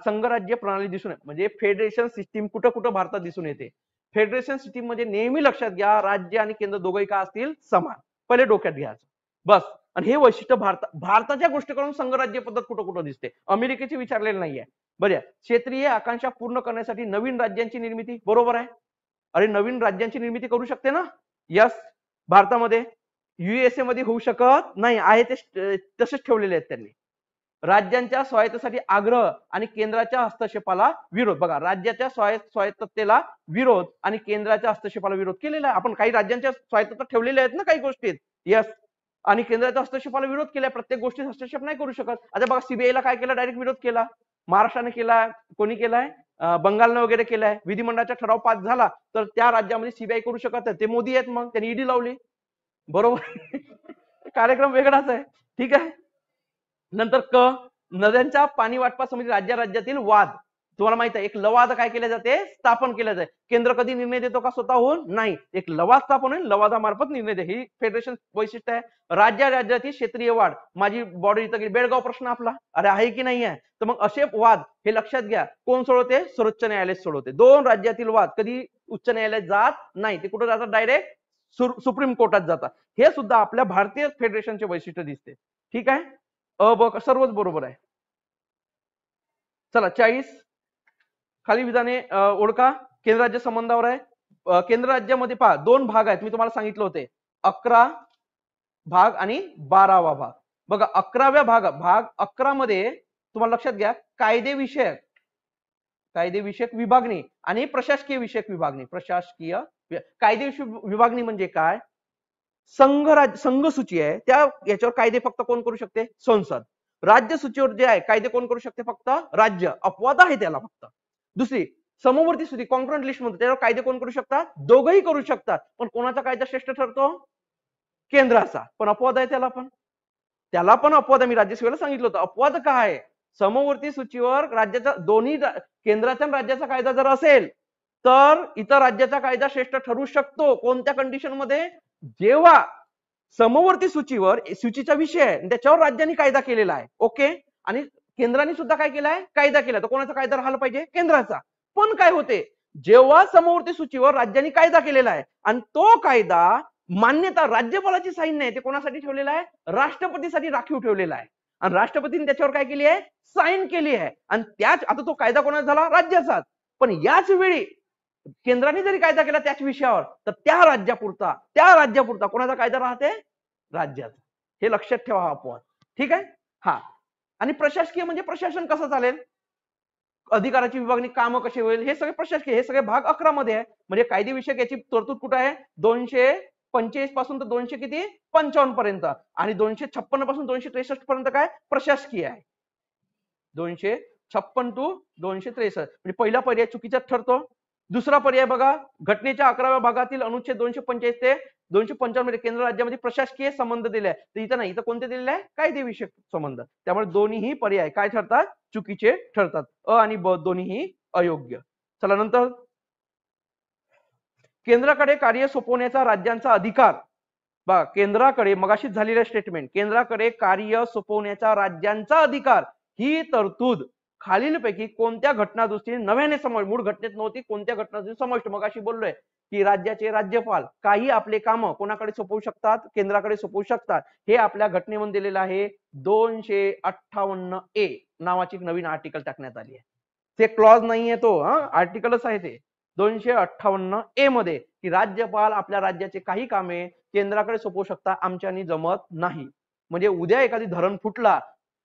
संघराज्य प्रणाली दिसून येते, म्हणजे फेडरेशन सिस्टीम कुठं कुठं भारतात दिसून येते. फेडरेशन सिस्टीम म्हणजे नेहमी लक्षात घ्या, राज्य आणि केंद्र दोघंही का असतील, समान, पहिले डोक्यात घ्यायचं बस. आणि हे वैशिष्ट्य भारताच्या गोष्टीकडून संघराज्य पद्धत कुठं कुठं दिसते, अमेरिकेची विचारलेलं नाहीये. बरं, क्षेत्रीय आकांक्षा पूर्ण करण्यासाठी नवीन राज्यांची निर्मिती, बरोबर आहे. अरे नवीन राज्यांची निर्मिती करू शकते ना, यस. भारतामध्ये युएसए मध्ये होऊ शकत नाही, आहे ते तसेच ठेवलेले आहेत त्यांनी. राज्यांच्या स्वायत्ततेसाठी आग्रह आणि केंद्राच्या हस्तक्षेपाला विरोध. बघा, राज्याच्या स्वायत्ततेला विरोध आणि केंद्राच्या हस्तक्षेपाला विरोध केलेला आहे. आपण काही राज्यांच्या स्वायत्तता ठेवलेल्या आहेत ना काही गोष्टीत, यस. आणि केंद्राच्या हस्तक्षेपाला विरोध केला, प्रत्येक गोष्टीत हस्तक्षेप नाही करू शकत. आता बघा, सीबीआयला काय केलं, डायरेक्ट विरोध केला. महाराष्ट्राने केलाय, कोणी केलाय, बंगालने वगैरे केलाय. विधिमंडळाचा ठराव पास झाला तर त्या राज्यामध्ये सीबीआय करू शकत नाही, ते मोदी आहेत, मग त्यांनी ईडी लावली, बरोबर. कार्यक्रम वेगळाच आहे. ठीक आहे. नंतर नद्यांच्या पाणी वाटपासंबंधी राज्यातील वाद. तुम्हाला माहित आहे एक लवाद काय केले जाते, स्थापन केले जाते. केंद्र कधी निर्णय देतो का स्वतःहून? नाही. एक लवाद स्थापन होईल, लवादामार्फत निर्णय दे. ही फेडरेशन वैशिष्ट्य आहे. राज्याची क्षेत्रीय वाढ. माझी बॉर्डर इथं गेली, बेळगाव प्रश्न आपला, अरे आहे की नाही आहे? तर मग असे वाद हे लक्षात घ्या, कोण सोडवते? सर्वोच्च न्यायालय सोडवते. दोन राज्यातील वाद कधी उच्च न्यायालयात जात नाही, ते कुठे जातात? डायरेक्ट सुप्रीम कोर्टात जातात. हे सुद्धा आपल्या भारतीय फेडरेशनचे वैशिष्ट्य दिसते. ठीक आहे. सर्वच बरोबर आहे. चला 40 खाली विधाने ओळखा. केंद्र राज्य संबंधावर आहे. केंद्र राज्यामध्ये पहा दोन भाग आहेत, मी तुम्हाला सांगितले होते, 11 भाग आणि 12वा भाग. बघा 11व्या भाग 11 मध्ये तुम्हाला लक्षात घ्या, कायदे विषयक विभागणी आणि प्रशासकीय विषयक विभागणी. कायदे विभागणी म्हणजे काय? संघ सूची आहे, त्या याच्यावर कायदे फक्त कोण करू शकते? संसद. राज्य सूचीवर जे आहे कायदे कोण करू शकते? फक्त राज्य. अपवाद आहे त्याला फक्त. दुसरी समवर्ती सूची कॉन्करंट लिस्ट मध्ये त्यावर कायदे कोण करू शकतात? दोघंही करू शकतात. पण कोणाचा कायदा श्रेष्ठ ठरतो? केंद्राचा. पण अपवाद आहे त्याला पण अपवाद आहे. मी राज्यसभेला सांगितलं होतं अपवाद काय आहे. समवर्ती सूचीवर राज्याचा दोन्ही केंद्राचा आणि राज्याचा कायदा जर असेल तर इतर राज्याचा कायदा श्रेष्ठ ठरू शकतो. कोणत्या कंडिशन मध्ये? जेव्हा समवर्ती सूचीचा विषय आहे त्याच्यावर राज्यांनी कायदा केलेला आहे. ओके. आणि केंद्राने सुद्धा काय केलाय? कायदा केला. तर कोणाचा कायदा राहिला पाहिजे? केंद्राचा. पण काय होते, जेव्हा समवर्ती सूचीवर राज्यांनी कायदा केलेला आहे आणि तो कायदा मान्यता राज्यपालाची साईन नाही, ते कोणासाठी ठेवलेला आहे? राष्ट्रपतीसाठी राखीव ठेवलेला आहे. आणि राष्ट्रपतीने त्याच्यावर काय केली आहे? साईन केली आहे. आणि त्याच आता तो कायदा कोणाचा झाला? राज्याचा. पण याच वेळी केंद्राने जरी कायदा केला त्याच विषयावर तर त्या राज्यापुरता कोणाचा कायदा राहते? राज्याचा. हे लक्षात ठेवा हा अपवाद. ठीक आहे. हा. आणि प्रशासकीय म्हणजे प्रशासन कसं चालेल, अधिकाराची विभागणी, काम कसे होईल, हे सगळे प्रशासकीय. हे सगळे भाग 11 मध्ये आहे. म्हणजे कायदेविषयक याची तरतूद कुठे आहे? 245 पासून तर 200 किती 55 पर्यंत. आणि 256 पासून 263 पर्यंत काय? प्रशासकीय आहे. 256 टू 263 म्हणजे पहिला पर्याय चुकीचा ठरतो. दुसरा पर्याय बघा, घटनेच्या 11व्या भागातील अनुच्छेद 245 ते 255 मध्ये केंद्र राज्यामध्ये प्रशासकीय संबंध दिले आहे. तर इथं नाही, इथं कोणते दिलेले आहे? कायदेविषयक संबंध. त्यामुळे दोन्हीही पर्याय काय ठरतात? चुकीचे ठरतात. अ आणि ब दोन्हीही अयोग्य. चला नंतर, केंद्राकडे कार्य सोपवण्याचा राज्यांचा अधिकार. बघा केंद्राकडे, मगाशीच झालेलं स्टेटमेंट, केंद्राकडे कार्य सोपवण्याचा राज्यांचा अधिकार ही तरतूद खालीलपैकी कोणत्या घटनादुरुस्तीने नव्याने समाविष्ट, मूळ घटनेत नव्हती, कोणत्या घटनादुरुस्ती समाविष्ट? मगाशी बोललोय की राज्याचे राज्यपाल काही आपले काम कोणाकडे सोपवू शकतात? केंद्राकडे सोपवू शकतात. हे आपल्या घटनेमध्ये दिलेलं आहे. 258A नावाची नवीन आर्टिकल टाकण्यात आली आहे. ते क्लॉज नाहीये, तो आर्टिकलच आहे ते 258A मध्ये, की राज्यपाल आपल्या राज्याचे काही कामे केंद्राकडे सोपवू शकता, आमच्यानी जमत नाही. म्हणजे उद्या एखादी धरण फुटला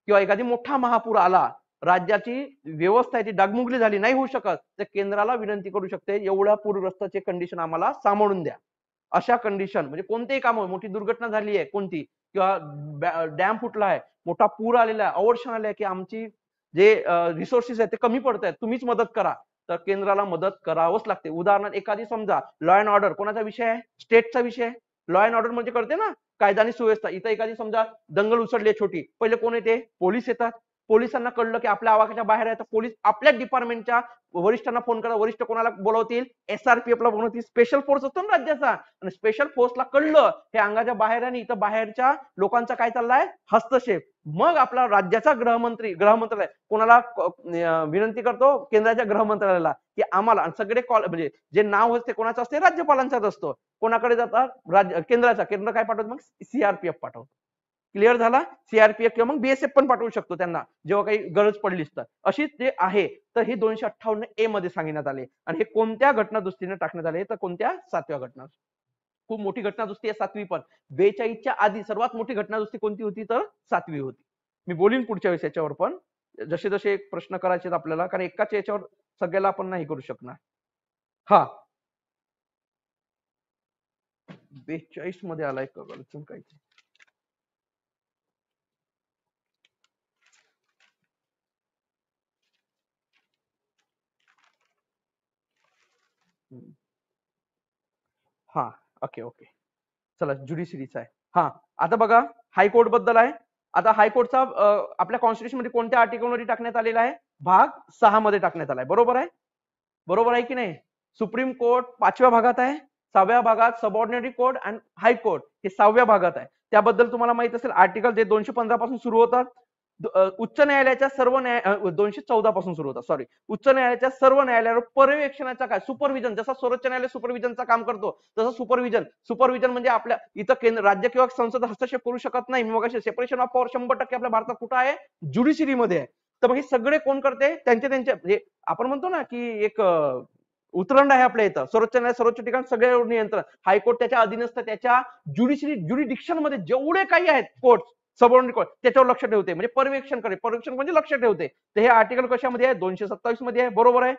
किंवा एखादी मोठा महापूर आला, राज्याची व्यवस्था ती डागमुगली झाली, नाही होऊ शकत, तर केंद्राला विनंती करू शकते, एवढ्या पूरग्रस्ताचे कंडिशन आम्हाला सांभाळून द्या. अशा कंडिशन म्हणजे कोणतेही काम, मोठी दुर्घटना झाली आहे कोणती, किंवा डॅम फुटला आहे, मोठा पूर आलेला आहे, अवर्षण आले आहे, की आमची जे रिसोर्सेस आहेत ते कमी पडत आहेत, तुम्हीच मदत करा, तर केंद्राला मदत करावंच लागते. उदाहरणार्थ एखादी समजा लॉ अँड ऑर्डर कोणाचा विषय आहे? स्टेटचा विषय. लॉ अँड ऑर्डर म्हणजे कळते ना, कायदा आणि सुव्यवस्था. इथं एखादी समजा दंगल उसळली छोटी, पहिले कोण येते? पोलीस येतात. पोलिसांना कळलं की आपल्या आवाक्याच्या बाहेर आहे, तर पोलीस आपल्या डिपार्टमेंटच्या वरिष्ठांना फोन करा. वरिष्ठ कोणाला बोलवतील? SRPF ला बोलवतील. स्पेशल फोर्स असतो ना राज्याचा, आणि स्पेशल फोर्सला कळलं हे अंगाच्या बाहेर आणि इथं बाहेरच्या लोकांचा काय चाललाय? हस्तक्षेप. मग आपला राज्याचा गृहमंत्रालय कोणाला विनंती करतो? केंद्राच्या गृहमंत्रालयाला, की आम्हाला, सगळे कॉल म्हणजे जे नाव असते कोणाचं असते? राज्यपालांचाच असतो. कोणाकडे जातात? केंद्राचा. केंद्र काय पाठवतो? मग CRPF पाठवतो. क्लिअर झाला? CRPF किंवा मग BSF पण पाठवू शकतो त्यांना, जेव्हा काही गरज पडलीच तर. अशी ते आहे. तर हे 258A मध्ये सांगण्यात आले. आणि हे कोणत्या घटनादुरुस्तीने टाकण्यात आले? तर कोणत्या? 7व्या घटना. खूप मोठी घटनादुरुस्ती आहे 7वी पण. 42च्या आधी सर्वात मोठी घटनादुरुस्ती कोणती होती? तर 7वी होती. मी बोलीन पुढच्या वेळेस याच्यावर पण, जसे जसे प्रश्न करायचे आपल्याला, कारण एकाच याच्यावर सगळ्याला आपण नाही करू शकणार. हा 42 मध्ये आलाय का? काय हा ओके ओके. चला ज्युडिशरीचा आहे. हा आता बघा हायकोर्ट बद्दल आहे. आता हायकोर्टचा आपल्या कॉन्स्टिट्यूशन मध्ये कोणत्या आर्टिकल मध्ये टाकण्यात आलेला आहे? भाग 6 मध्ये टाकण्यात आलाय. बरोबर आहे? बरोबर आहे की नाही? सुप्रीम कोर्ट 5व्या भागात आहे, 6व्या भागात सबऑर्डिनरी कोर्ट आणि हायकोर्ट हे 6व्या भागात आहे. त्याबद्दल तुम्हाला माहित असेल आर्टिकल जे 215 पासून सुरू होतात. उच्च न्यायालयाच्या सर्व 214 पासून सुरू होतात. सॉरी, उच्च न्यायालयाच्या सर्व न्यायालयावर पर्यवेक्षणाचा काय सुपरविजन, जसा सर्वोच्च न्यायालय सुपरविजनचं काम करतो तसं सुपरविजन म्हणजे आपल्या इथं केंद्र राज्य किंवा संसद हस्तक्षेप करू शकत नाही. मग सेपरेशन ऑफ पॉवर 100% आपल्या भारतात कुठं आहे? ज्युडिशरी मध्ये आहे. तर मग हे सगळे कोण करते? त्यांचे म्हणजे आपण म्हणतो ना की एक उतरंड आहे आपल्या इथं. सर्वोच्च न्यायालय सर्वोच्च ठिकाण सगळे नियंत्रण, हायकोर्ट त्याच्या अधीनस्थ, त्याच्या ज्युडिडिक्शन मध्ये जेवढे काही आहेत कोर्ट सबऑर्डिनेट कोर्ट त्याच्यावर लक्ष ठेवते, म्हणजे पर्यवेक्षण म्हणजे लक्ष ठेवते. तर हे आर्टिकल कशामध्ये आहे? 227 मध्ये आहे. बरोबर आहे?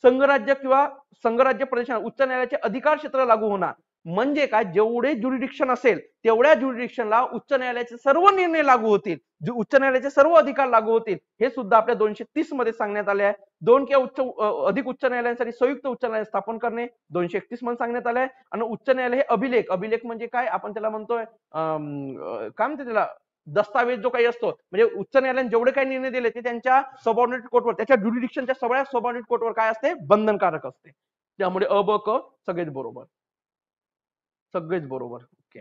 संघराज्य किंवा संघराज्य प्रदेशात उच्च न्यायालयाचे अधिकार क्षेत्र लागू होणार. म्हणजे काय? जेवढे ज्युरिडिक्शन असेल तेवढ्या ज्युरिडिक्शनला उच्च न्यायालयाचे सर्व निर्णय लागू होतील, उच्च न्यायालयाचे सर्व अधिकार लागू होतील. हे सुद्धा आपल्या 230 मध्ये सांगण्यात आले आहे. 2 किंवा अधिक उच्च न्यायालयांसाठी संयुक्त उच्च न्यायालय स्थापन करणे 231 मध्ये सांगण्यात आलंय. आणि उच्च न्यायालय हे अभिलेख म्हणजे काय? आपण त्याला म्हणतोय काय म्हणते त्याला, दस्तावेज जो काही असतो, म्हणजे उच्च न्यायालयाने जेवढे काही निर्णय दिले ते त्यांच्या सबऑर्डिनेट कोर्टवर, त्याच्या ज्युरिडिक्शनच्या सगळ्या सबऑर्डिनेट कोर्टवर काय असते? बंधनकारक असते. त्यामुळे अ ब क सगळेच बरोबर, सगळेच बरोबर. ओके.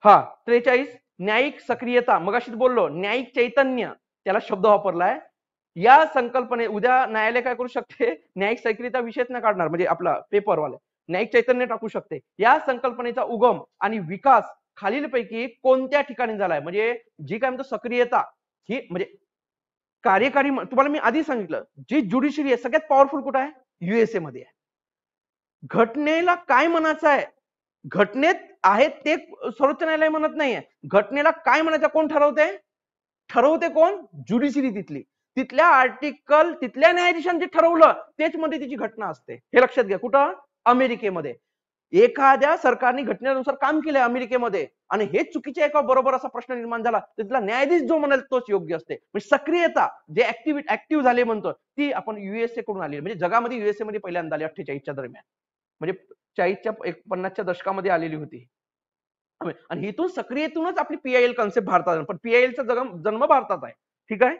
हा 43 न्यायिक सक्रियता, मगाशीच बोललो न्यायिक चैतन्य, त्याला शब्द वापरलाय. या संकल्पने उद्या न्यायालय काय करू शकते? न्यायिक सक्रियता विषयच नाही काढणार, म्हणजे आपला पेपरवाले न्यायिक चैतन्य टाकू शकते. या संकल्पनेचा उगम आणि विकास खालीलपैकी कोणत्या ठिकाणी झालाय? म्हणजे जी काय म्हणतो सक्रियता, ही म्हणजे कार्यकारी, तुम्हाला मी आधी सांगितलं जी ज्युडिशरी आहे सगळ्यात पॉवरफुल कुठं आहे? युएसए मध्ये आहे. घटनेला काय म्हणायचं आहे? घटनेत आहे ते सर्वोच्च न्यायालय म्हणत नाहीये. घटनेला काय म्हणायचं कोण ठरवते? ठरवते कोण? ज्युडिशरी तिथली. तिथल्या आर्टिकल तिथल्या न्यायाधीशांनी जे ठरवलं तेच मध्ये तिची घटना असते. हे लक्षात घ्या. कुठं? अमेरिकेमध्ये. एखाद्या सरकारने घटनेनुसार काम केलंय अमेरिकेमध्ये आणि हे चुकीचे आहे का बरोबर असा प्रश्न निर्माण झाला, तिथला न्यायाधीश जो म्हणाल तोच योग्य असते. म्हणजे सक्रियता जे ऍक्टिव्ह झाले म्हणतो ती आपण युएसए कडून आली, म्हणजे जगामध्ये युएसए मध्ये पहिल्यांदा आली 48च्या दरम्यान, म्हणजे 40च्या 50च्या दशकामध्ये आलेली होती. आणि इथून सक्रियतेतूनच आपली पीआयएल कन्सेप्ट भारतात, पण पीआयएलचा जन्म भारतात आहे. ठीक आहे.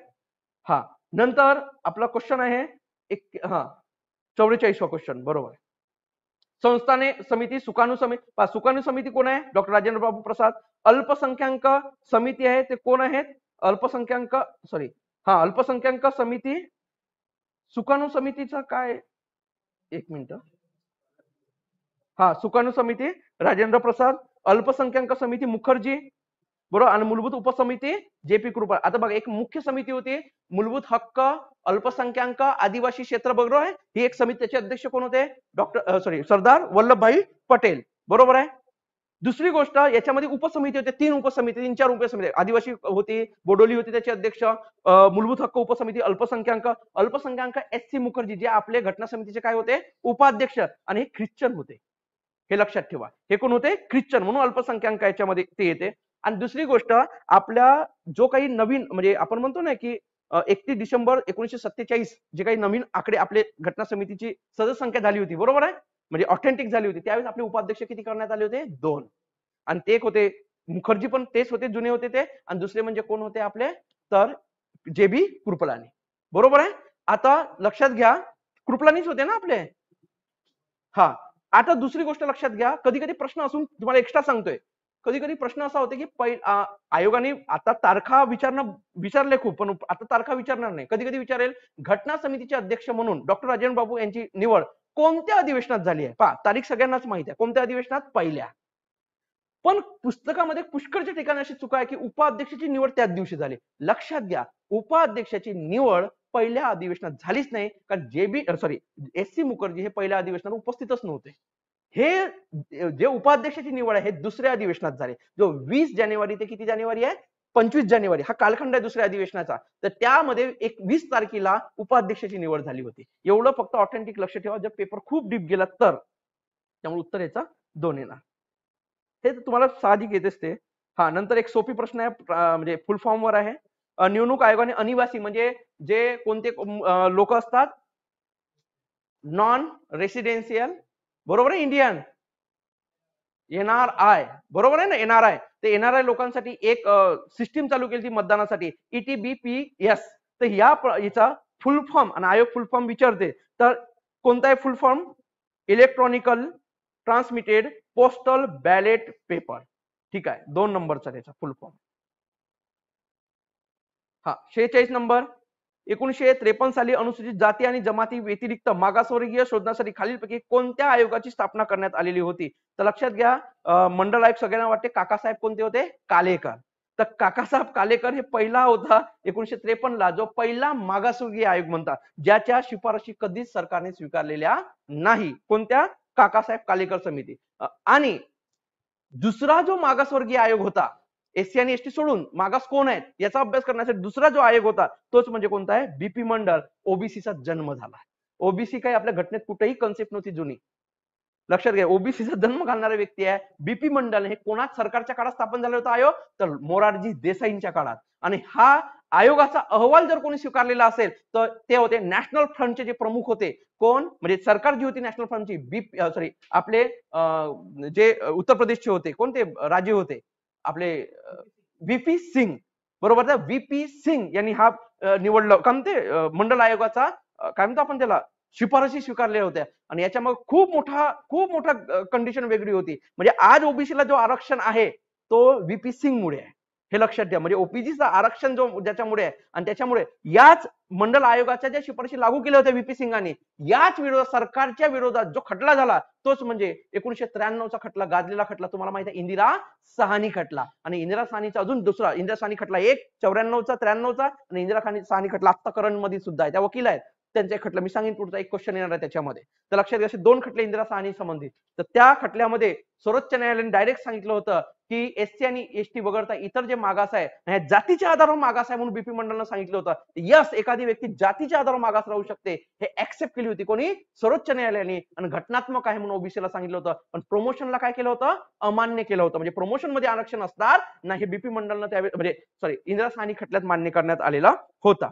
हा नंतर आपला क्वेश्चन आहे एक, हा 44वा क्वेश्चन. बरोबर. संस्थाने समिती सुकाणू समिती कोण आहे? डॉक्टर राजेंद्र बाबू प्रसाद. अल्पसंख्याक समिती आहे ते कोण आहेत? अल्पसंख्याक समिती सुकाणू समितीचा काय? एक मिनिट. हा सुकाणू समिती राजेंद्र प्रसाद. अल्पसंख्याक समिती मुखर्जी. बरोबर. आणि मूलभूत उपसमिती जेपी कृपा. आता बघा एक मुख्य समिती होती मूलभूत हक्क, अल्पसंख्याक, आदिवासी क्षेत्र. बरोबर आहे. ही एक समिती, त्याचे अध्यक्ष कोण होते? सरदार वल्लभभाई पटेल. बरोबर आहे. दुसरी गोष्ट याच्यामध्ये उपसमिती होते, 3 4 उपसमिती. आदिवासी होती, बोडोली होती त्याचे अध्यक्ष, मूलभूत हक्क उपसमिती, अल्पसंख्याक एस.सी. मुखर्जी जे आपले घटना समितीचे काय होते? उपाध्यक्ष. आणि हे ख्रिश्चन होते, हे लक्षात ठेवा. हे कोण होते? ख्रिश्चन, म्हणून अल्पसंख्याक याच्यामध्ये ते येते. आणि दुसरी गोष्ट आपल्या जो काही नवीन म्हणजे आपण म्हणतो ना की 31 डिसेंबर 1947 जे काही नवीन आकडे आपले घटना समितीची सदस्य संख्या झाली होती. बरोबर आहे. म्हणजे ऑथेंटिक झाली होती त्यावेळेस आपले उपाध्यक्ष किती करण्यात आले होते? 2. आणि ते एक होते मुखर्जी, पण तेच होते, जुने होते ते. आणि दुसरे म्हणजे कोण होते आपले? तर जेबी कृपलानी. बरोबर आहे. आता लक्षात घ्या कृपलानीच होते ना आपले. हा आता दुसरी गोष्ट लक्षात घ्या, कधी कधी प्रश्न असून तुम्हाला एक्स्ट्रा सांगतोय, कधी कधी प्रश्न असा होता की आयोगाने आता तारखा विचारले खूप, पण आता तारखा विचारणार नाही. कधी कधी विचारेल घटना समितीचे अध्यक्ष म्हणून डॉक्टर राजेंद्र बाबू यांची निवड कोणत्या अधिवेशनात झाली आहे? पहा तारीख सगळ्यांनाच माहिती आहे. कोणत्या अधिवेशनात? पहिल्या. पण पुस्तकामध्ये पुष्कळच्या ठिकाणी अशी चुका आहे की उपाध्यक्षाची निवड त्याच दिवशी झाली. लक्षात घ्या उपाध्यक्षाची निवड पहिल्या अधिवेशनात झालीच नाही, कारण एस.सी. मुखर्जी हे पहिल्या अधिवेशनात उपस्थितच नव्हते. हे जे उपाध्यक्षाची निवड आहे हे दुसऱ्या अधिवेशनात झाले, जो 20 जानेवारी ते किती जानेवारी आहे? 25 जानेवारी हा कालखंड आहे दुसऱ्या अधिवेशनाचा. तर त्यामध्ये 20 तारखेला उपाध्यक्षाची निवड झाली होती. एवढं फक्त ऑथेंटिक लक्ष ठेवा, जर पेपर खूप डीप गेला तर. त्यामुळे उत्तर याचा 2 येणार. हे तुम्हाला साहजिक येतेच ते. हा नंतर एक सोपी प्रश्न आहे, म्हणजे फुल फॉर्म वर आहे. निवडणूक आयोगाने अनिवासी म्हणजे जे कोणते लोक असतात? Non residential. बरोबर आहे. Indian NRI. बरोबर आहे ना. एनआरआय ते एनआरआय लोकांसाठी एक सिस्टीम चालू केली ती मतदानासाठी, ETBPS. तर याचा फुल फॉर्म आणि आयोग फुल फॉर्म विचारते तर कोणता आहे फुल form? Electronical transmitted postal ballot paper. ठीक आहे, 2 नंबरचा त्याचा फुल फॉर्म. हा 46 नंबर. 1953 साली अनुसूचित जाती आणि जमाती व्यतिरिक्त मागासवर्गीय शोधण्यासाठी खालीलपैकी कोणत्या आयोगाची स्थापना करण्यात आलेली होती? तर लक्षात घ्या, मंडल आयोग सगळ्यांना वाटते काकासाहेब कोणते होते? कालेकर. तर काकासाहेब कालेकर हे पहिला होता 1953 ला जो पहिला मागासवर्गीय आयोग म्हणतात, ज्याच्या शिफारशी कधीच सरकारने स्वीकारलेल्या नाही. कोणत्या? काकासाहेब कालेकर समिती. आणि दुसरा जो मागासवर्गीय आयोग होता, एससी आणि एसटी सोडून मागास कोण आहेत याचा अभ्यास करण्यासाठी दुसरा जो आयोग होता तोच म्हणजे कोणता आहे? बीपी मंडल. ओबीसीचा जन्म झाला. ओबीसी काही आपल्या घटनेत कुठेही कन्सेप्ट नव्हती जुनी. लक्षात घ्या, ओबीसीचा जन्म घालणारा व्यक्ती आहे बीपी मंडल. हे कोणाच सरकारच्या काळात स्थापन झाला होता आयोग? तर मोरारजी देसाईंच्या काळात. आणि हा आयोगाचा अहवाल जर कोणी स्वीकारलेला असेल तर ते होते नॅशनल फ्रंटचे जे प्रमुख होते. कोण? म्हणजे सरकार जी होती नॅशनल फ्रंटची, सॉरी आपले जे उत्तर प्रदेशचे होते, कोणते राजे होते आपले? व्हीपी सिंग. बरोबर ना? व्हीपी सिंग यांनी हा निवडलं कारण ते मंडल आयोगाचा काय म्हणतो आपण त्याला, शिफारशी स्वीकारल्या होत्या. आणि याच्या मग खूप मोठा कंडिशन वेगळी होती. म्हणजे आज ओबीसीला जो आरक्षण आहे तो व्हीपी सिंग मुळे आहे, हे लक्षात घ्या. म्हणजे ओबीसीचं आरक्षण जो ज्याच्यामुळे आहे आणि त्याच्यामुळे याच मंडल आयोगाच्या ज्या शिफारशी लागू केल्या होत्या व्हीपी सिंगांनी, याच विरोधात सरकारच्या विरोधात जो खटला झाला तोच म्हणजे 1993 चा खटला, गाजलेला खटला. तुम्हाला माहिती आहे इंदिरा साहनी खटला. आणि इंदिरा साहनीचा अजून दुसरा इंदिरा साहनी खटला, एक 94 चा 93 चा आणि इंदिरा साहनी खटला आता करंट मध्ये सुद्धा आहे. त्या वकील आहेत त्यांचा खटला. मी सांगेन पुढचा एक क्वेश्चन येणार आहे त्याच्यामध्ये. तर लक्षात घ्या, असे 2 खटले इंदिरा साहनी संबंधित. तर त्या खटल्यामध्ये सर्वोच्च न्यायालयाने डायरेक्ट सांगितलं होतं की एससी आणि एसटी वगळता इतर जे मागास आहे जातीच्या आधारावर मागास आहे म्हणून बीपी मंडळानं सांगितलं होतं. यस, एखादी व्यक्ती जातीच्या आधारावर मागास राहू शकते हे ऍक्सेप्ट केली होती कोणी? सर्वोच्च न्यायालयाने. आणि घटनात्मक आहे म्हणून ओबीसीला सांगितलं होतं. पण प्रमोशनला काय केलं होतं? अमान्य केलं होतं. म्हणजे प्रमोशन मध्ये आरक्षण असणार नाही, बीपी मंडळानं त्यावेळी म्हणजे सॉरी इंदिरा साहनी खटल्यात मान्य करण्यात आलेला होता.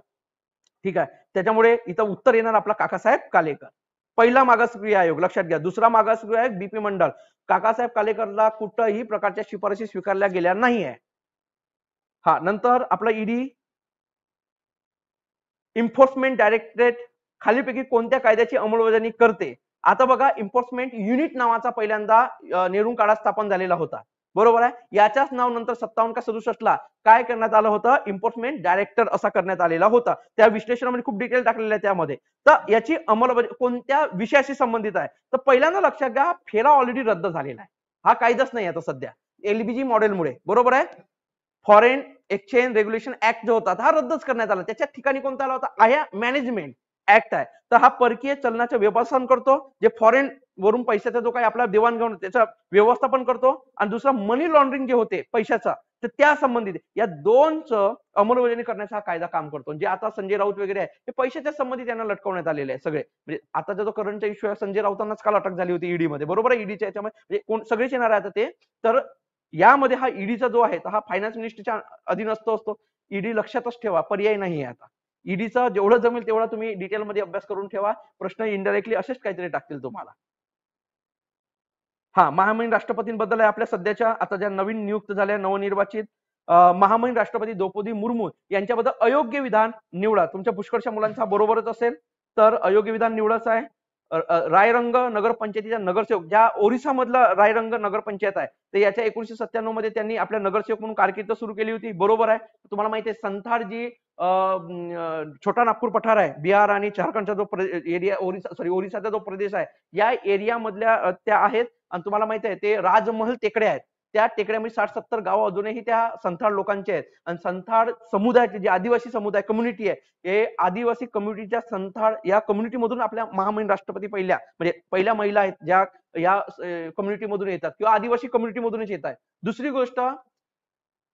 ठीक आहे, त्याच्यामुळे इथं उत्तर येणार आपला काकासाहेब कालेकर. पहिला मागासवर्गीय आयोग लक्षात घ्या. दुसरा मागासवर्गीय आयोग बीपी मंडळ. काकासाहेब कालेकरला कुठंही प्रकारच्या शिफारशी स्वीकारल्या गेल्या नाहीये. हा, नंतर आपला ईडी एन्फोर्समेंट डायरेक्टरेट खालीलपैकी कोणत्या कायद्याची अंमलबजावणी करते? आता बघा, एन्फोर्समेंट युनिट नावाचा पहिल्यांदा नेहरू काळात स्थापन झालेला होता. बरोबर आहे. याच्याच नाव नंतर 57 का 67 ला काय करण्यात आलं होतं? एन्फोर्समेंट डायरेक्टर असा करण्यात आलेला होता. त्या विश्लेषणामध्ये खूप डिटेल टाकलेले आहे त्यामध्ये. तर याची अंमलबजावणी कोणत्या विषयाशी संबंधित आहे? तर पहिल्यांदा लक्षात घ्या, फेरा ऑलरेडी रद्द झालेला आहे. हा कायदाच नाही आता सध्या एलबीजी मॉडेलमुळे. बरोबर आहे. फॉरेन एक्सचेंज रेग्युलेशन ऍक्ट जो होता हा रद्दच करण्यात आला. त्याच्या ठिकाणी कोणता आला होता? आया मॅनेजमेंट ऍक्ट आहे. तर हा परकीय चलनाचं व्यवस्थापन करतो, जे फॉरेन वरून पैशाचा जो काही आपला देवाणघेवाण त्याचा व्यवस्थापन करतो. आणि दुसरा मनी लॉन्ड्रिंग जे होते पैशाचा, तर त्या संबंधित या दोनचं अंमलबजावणी करण्याचा हा कायदा काम करतो. जे आता संजय राऊत वगैरे आहे हे पैशाच्या संबंधित त्यांना लटकवण्यात आलेले आहे सगळे. म्हणजे आता जो करंटचा इश्यू आहे, संजय राऊतांनाच काल अटक झाली होती ईडी मध्ये. बरोबर आहे. ईडीच्या याच्यामध्ये म्हणजे कोण सगळेच येणार आहे आता ते. तर यामध्ये हा ईडीचा जो आहे हा फायनान्स मिनिस्टरच्या अधीनस्थ असतो. ईडी लक्षातच ठेवा, पर्याय नाही आहे आता. ईडीचा जेवढं जमेल तेवढा तुम्ही डिटेलमध्ये अभ्यास करून ठेवा. प्रश्न इनडायरेक्टली असेच काहीतरी टाकतील तुम्हाला. हा, महामहिम राष्ट्रपतींबद्दल आहे आपल्या सध्याच्या आता ज्या नवीन नियुक्त झाल्या नवनिर्वाचित महामहिम राष्ट्रपती द्रौपदी मुर्मू यांच्याबद्दल अयोग्य विधान निवडा. तुमच्या पुष्कळशा मुलांचा बरोबरच असेल तर अयोग्य विधान निवडायचं आहे. रायरंग नगरपंचायतीचा नगरसेवक, ज्या ओरिसा मधला रायरंग नगरपंचायत आहे, तर याच्या 1997 मध्ये त्यांनी आपल्या नगरसेवक म्हणून कारकीर्द सुरू केली होती. बरोबर आहे. तुम्हाला माहिती आहे संथाड जी छोटा नागपूर पठार आहे, बिहार आणि झारखंडचा जो एरिया ओरिसाचा जो प्रदेश आहे, या एरिया मधल्या त्या आहेत. आणि तुम्हाला माहिती आहे ते राजमहल टेकड्या आहेत, त्या टेकड्यामध्ये 60-70 गाव अजूनही त्या संथाळ लोकांचे आहेत. आणि संथाळ समुदायाचे जे आदिवासी समुदाय कम्युनिटी आहे, हे आदिवासी कम्युनिटीच्या संथाळ या कम्युनिटी मधून आपल्या महामहिम राष्ट्रपती पहिल्या महिला आहेत ज्या या कम्युनिटी मधून येतात किंवा आदिवासी कम्युनिटी मधूनच येत आहेत. दुसरी गोष्ट,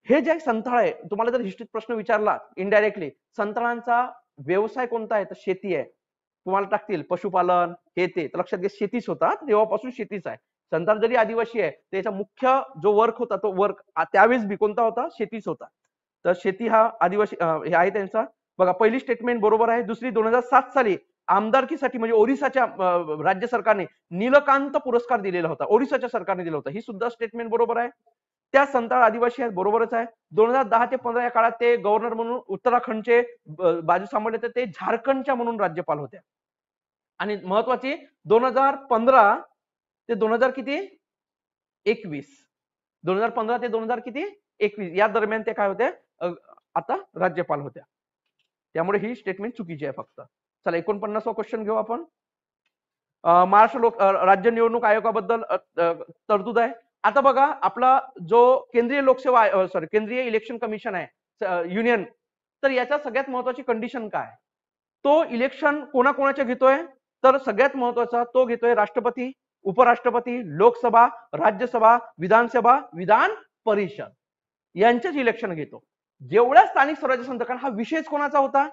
हे जे संथाळ आहे, तुम्हाला जर हिस्ट्रीत प्रश्न विचारला इनडायरेक्टली, संथाळांचा व्यवसाय कोणता आहे तर शेती आहे. तुम्हाला टाकतील पशुपालन हे ते, तर लक्षात घ्या शेतीच होता, तेव्हापासून शेतीच आहे. संथाळ जरी आदिवासी आहे, त्याचा मुख्य जो वर्क होता तो वर्क त्यावेळेस बी कोणता होता? शेतीच होता. तर शेती हा आदिवासी हे आहे त्यांचा. बघा, पहिली स्टेटमेंट बरोबर आहे. दुसरी 2007 साली आमदारकीसाठी म्हणजे ओरिसाच्या राज्य सरकारने नीलकांत पुरस्कार दिलेला होता, ओरिसाच्या सरकारने दिला होता, ही सुद्धा स्टेटमेंट बरोबर आहे. त्या संताळ आदिवासी आहेत, बरोबरच आहे. 2010 ते 15 या काळात ते गव्हर्नर म्हणून उत्तराखंडचे बाजू सांभाळले, तर ते झारखंडच्या म्हणून राज्यपाल होत्या. आणि महत्वाची 2015 ते 2000 किती 21 2015 ते 2000 किती 21 या दरम्यान ते काय होते आता राज्यपाल होत्या. त्यामुळे ही स्टेटमेंट चुकीची आहे फक्त. चला 49वा क्वेश्चन घेऊ आपण. महाराष्ट्र राज्य निवडणूक आयोगाबद्दल तरतूद आहे. आता बघा आपला जो केंद्रीय लोकसेवा केंद्रीय इलेक्शन कमिशन आहे युनियन, तर याच्या सगळ्यात महत्वाची कंडिशन काय, तो इलेक्शन कोणाकोणाचे घेतोय, तर सगळ्यात महत्वाचा तो घेतोय राष्ट्रपती, उपराष्ट्रपती, लोकसभा, राज्यसभा, विधानसभा, विधान परिषद यांचेच इलेक्शन घेतो. जेवढ्या स्थानिक स्वराज्य संस्था, हा विषयच कोणाचा होता,